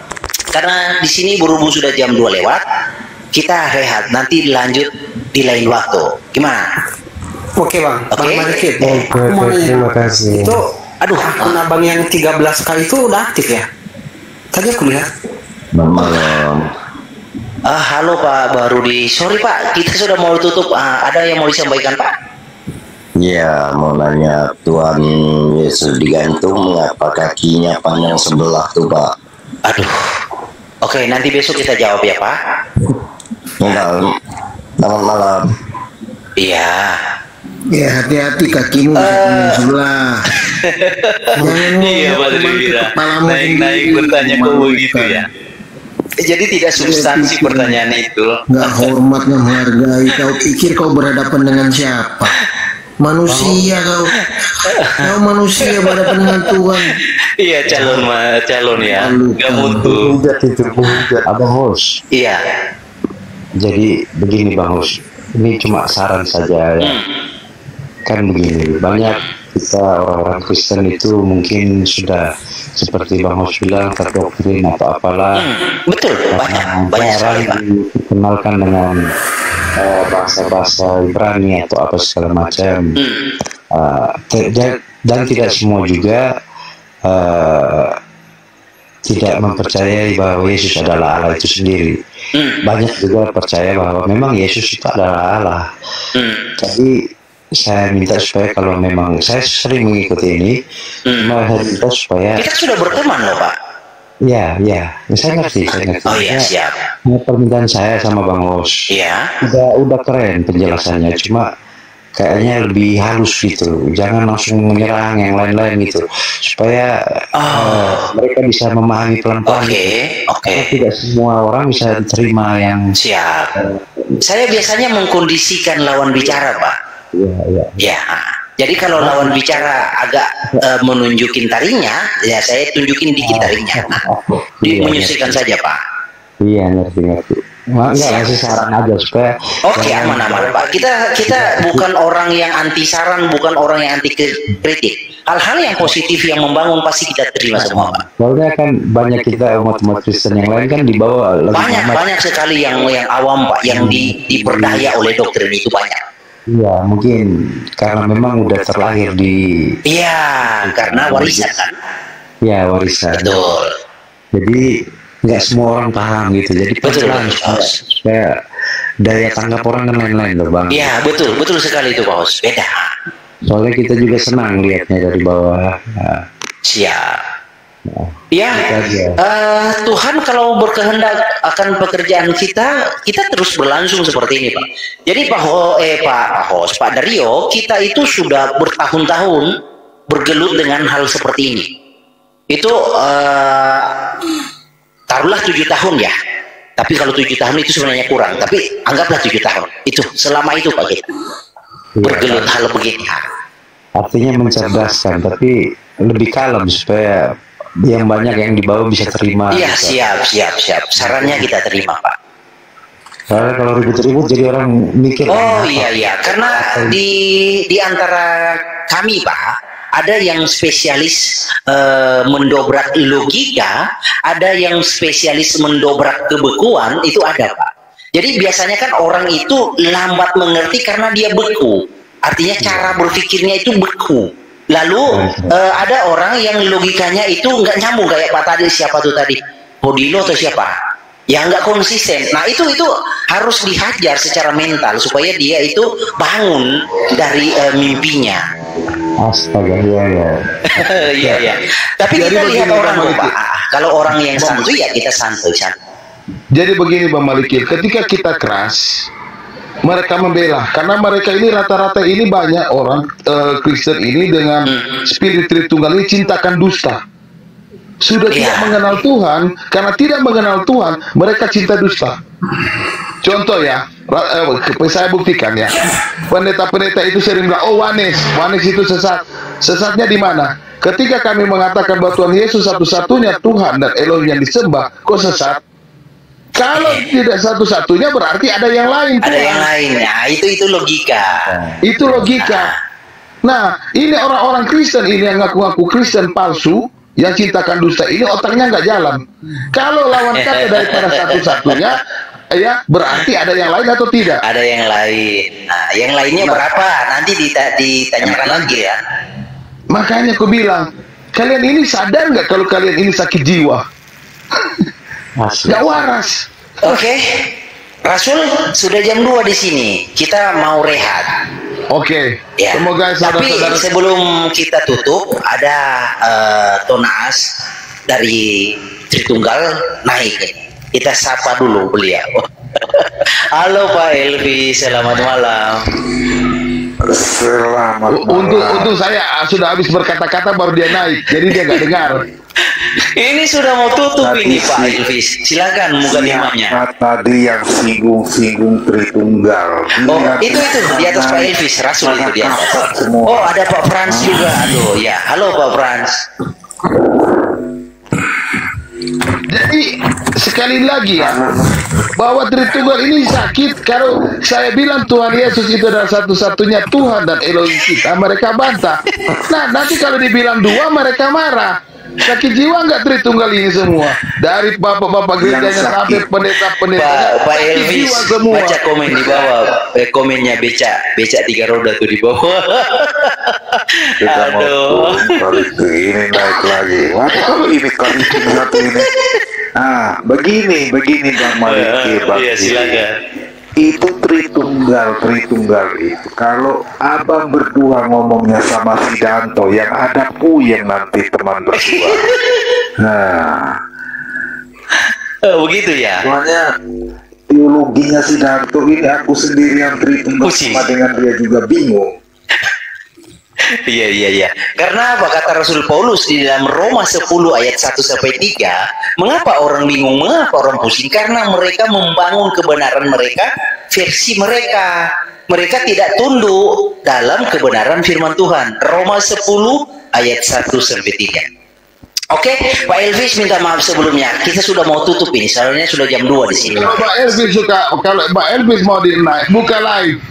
Karena di sini berhubung sudah jam 2 lewat, kita rehat, nanti lanjut di lain waktu. Gimana? Oke, Bang. Oke. Terima kasih. Itu akun Abang yang 13K itu udah aktif ya? Tadi aku lihat. Malam. Halo Pak Barudi. Sorry Pak, kita sudah mau tutup. Ada yang mau disampaikan Pak? Ya, mau nanya, Tuhan Yesus digantung, mengapa kakinya panjang sebelah tuh Pak? Aduh. Oke, nanti besok kita jawab ya Pak. Selamat malam. Iya. Ya, hati-hati kakimu sebelah. Iya Pak Tridira. Naik-naik bertanya kok begitu ya. Jadi tidak substansi pertanyaan itu. Nggak hormat, nggak menghargai. Kau pikir kau berhadapan dengan siapa? Manusia kau. Kau manusia berhadapan dengan Tuhan. Iya, calon ya. Nggak mutu. Abang Hos. Iya. Jadi begini Bang Hos, ini cuma saran saja ya. Kan begini, banyak kita orang-orang Kristen itu mungkin sudah seperti Bang Hos bilang terdoktrin atau apalah. Betul, banyak sekali Pak. Dikenalkan dengan bahasa-bahasa Ibrani atau apa segala macam. Dan tidak semua juga tidak mempercayai bahwa Yesus adalah Allah itu sendiri. Banyak juga percaya bahwa memang Yesus itu adalah Allah. Jadi saya minta supaya kalau memang saya sering mengikuti ini, cuma saya minta supaya kita sudah berteman loh Pak. Ya, saya ngerti. Oh iya, siap. Permintaan saya sama Bang Os, udah keren penjelasannya, cuma kayaknya lebih halus gitu, jangan langsung menyerang yang lain-lain gitu, supaya mereka bisa memahami pelan-pelan. Karena tidak semua orang bisa terima yang siap. Saya biasanya mengkondisikan lawan bicara, Pak. Ya. Jadi kalau lawan bicara agak menunjukin taringnya, ya saya tunjukin dikit taringnya. Menyusulkan saja, Pak. Iya, ngerti. Enggak, ngasih saran aja supaya aman Pak. Kita bukan orang yang anti saran, bukan orang yang anti kritik. Hal-hal yang positif yang membangun pasti kita terima semua, Pak. Soalnya kan banyak kita umat-umat Kristen yang lain kan dibawa banyak sekali yang awam, Pak, yang diperdaya oleh doktrin itu banyak. Iya, mungkin karena memang udah terlahir di karena warisan kan? Iya, warisan. Betul. Jadi nggak semua orang paham gitu, jadi pelan supaya daya tanggap orang kan lain-lain loh Bang. Iya, betul sekali itu Pak Hos, beda. Soalnya kita juga senang lihatnya dari bawah. Siap. Tuhan kalau berkehendak akan pekerjaan kita terus berlangsung seperti ini Pak. Jadi Pak Dario, kita itu sudah bertahun-tahun bergelut dengan hal seperti ini. Itu taruhlah 7 tahun ya, tapi kalau 7 tahun itu sebenarnya kurang, tapi anggaplah 7 tahun itu selama itu Pak kita bergelut hal begini. Artinya mencerdaskan, tapi lebih kalem supaya yang banyak yang dibawa bisa terima. Iya, siap. Sarannya kita terima Pak. Soalnya kalau ribut-ribut jadi orang mikir. Iya, karena di antara kami Pak, ada yang spesialis mendobrak logika, ada yang spesialis mendobrak kebekuan, itu ada Pak. Jadi biasanya kan orang itu lambat mengerti karena dia beku. Artinya cara berpikirnya itu beku. Lalu ada orang yang logikanya itu nggak nyambung kayak Pak tadi, siapa tuh tadi? Bodilo atau siapa? Ya nggak konsisten. Nah itu harus dihajar secara mental supaya dia itu bangun dari mimpinya. Astaga, iya. Tapi kita lihat orang Pak. Kalau orang yang santuy ya kita santuy. Jadi begini Bang Malikil, ketika kita keras, mereka membela, karena mereka ini rata-rata ini banyak orang Kristen ini dengan spirit Tritunggal ini cintakan dusta. Sudah tidak mengenal Tuhan, karena tidak mengenal Tuhan, mereka cinta dusta. Contoh ya, saya buktikan ya. Pendeta-pendeta itu sering bilang, Wanes itu sesat. Sesatnya di mana? Ketika kami mengatakan bahwa Tuhan Yesus satu-satunya Tuhan dan Elohim yang disembah, kok sesat? Kalau tidak satu-satunya berarti ada yang lain. Ada yang lain. Nah, itu logika. Itu logika. Nah, ini orang-orang Kristen ini yang ngaku-ngaku Kristen palsu, yang cintakan dusta ini otaknya nggak jalan. Kalau lawan kata daripada satu-satunya, ya berarti ada yang lain atau tidak? Ada yang lain. Nah, yang lainnya berapa? Nanti ditanyakan lagi ya. Makanya aku bilang, kalian ini sadar nggak kalau kalian ini sakit jiwa? Nggak waras. Oke. Rasul, sudah jam 2 di sini. Kita mau rehat. Oke. Ya. Semoga tapi sebelum kita tutup, ada Tonas dari Tritunggal naik. Kita sapa dulu beliau. Halo Pak Elvi, selamat malam. Selamat malam. Untuk saya sudah habis berkata-kata baru dia naik, jadi dia nggak dengar. Ini sudah mau tutup ini Pak Elvis. Silakan muka imamnya. Tadi yang singgung-singgung Tritunggal. Itu di atas Pak Elvis, Rasul itu di atas. Oh, ada Pak Frans juga. Aduh, ya. Halo Pak Frans. Jadi sekali lagi ya, bahwa Tritunggal ini sakit. Kalau saya bilang Tuhan Yesus itu adalah satu-satunya Tuhan dan Elohim kita, mereka bantah. Nah, nanti kalau dibilang 2 mereka marah. Sakit jiwa nggak Tritunggal ini semua? Dari bapak-bapak gerejanya sampai pendeta-pendeta. Pak Elvis baca komen di bawah, komennya becak 3 roda tuh di bawah. Aduh. Kali ini naik lagi. Wah, kalau ini kali satu ini. Ah, begini Bang Maliki, Bang. Iya, silakan. Itu Tritunggal itu. Kalau abang berdua ngomongnya sama si Danto, yang ada puyeng nanti teman berdua. Nah, begitu ya. Soalnya teologinya si Danto ini aku sendiri yang Tritunggal sama dengan dia juga bingung. Iya. Karena apa kata Rasul Paulus di dalam Roma 10 ayat 1 sampai 3, mengapa orang bingung, mengapa orang pusing? Karena mereka membangun kebenaran mereka, versi mereka. Mereka tidak tunduk dalam kebenaran firman Tuhan. Roma 10 ayat 1 sampai 3. Oke, Pak Elvis minta maaf sebelumnya. Kita sudah mau tutup ini, soalnya sudah jam 2 di sini. Kalau Pak Elvis mau dinaik, buka live.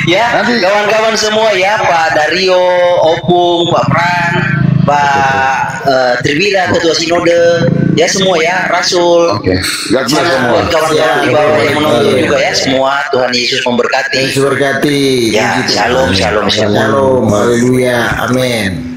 Ya, kawan-kawan semua ya, Pak Dario, Opung, Pak Pran, Pak Triwira, Ketua Sinode, ya semua ya, Rasul. Oke. Semua kawan-kawan di bawah yang menonton juga ya, semua. Tuhan Yesus memberkati. Yesus berkati. Ya, shalom. Haleluya. Amin.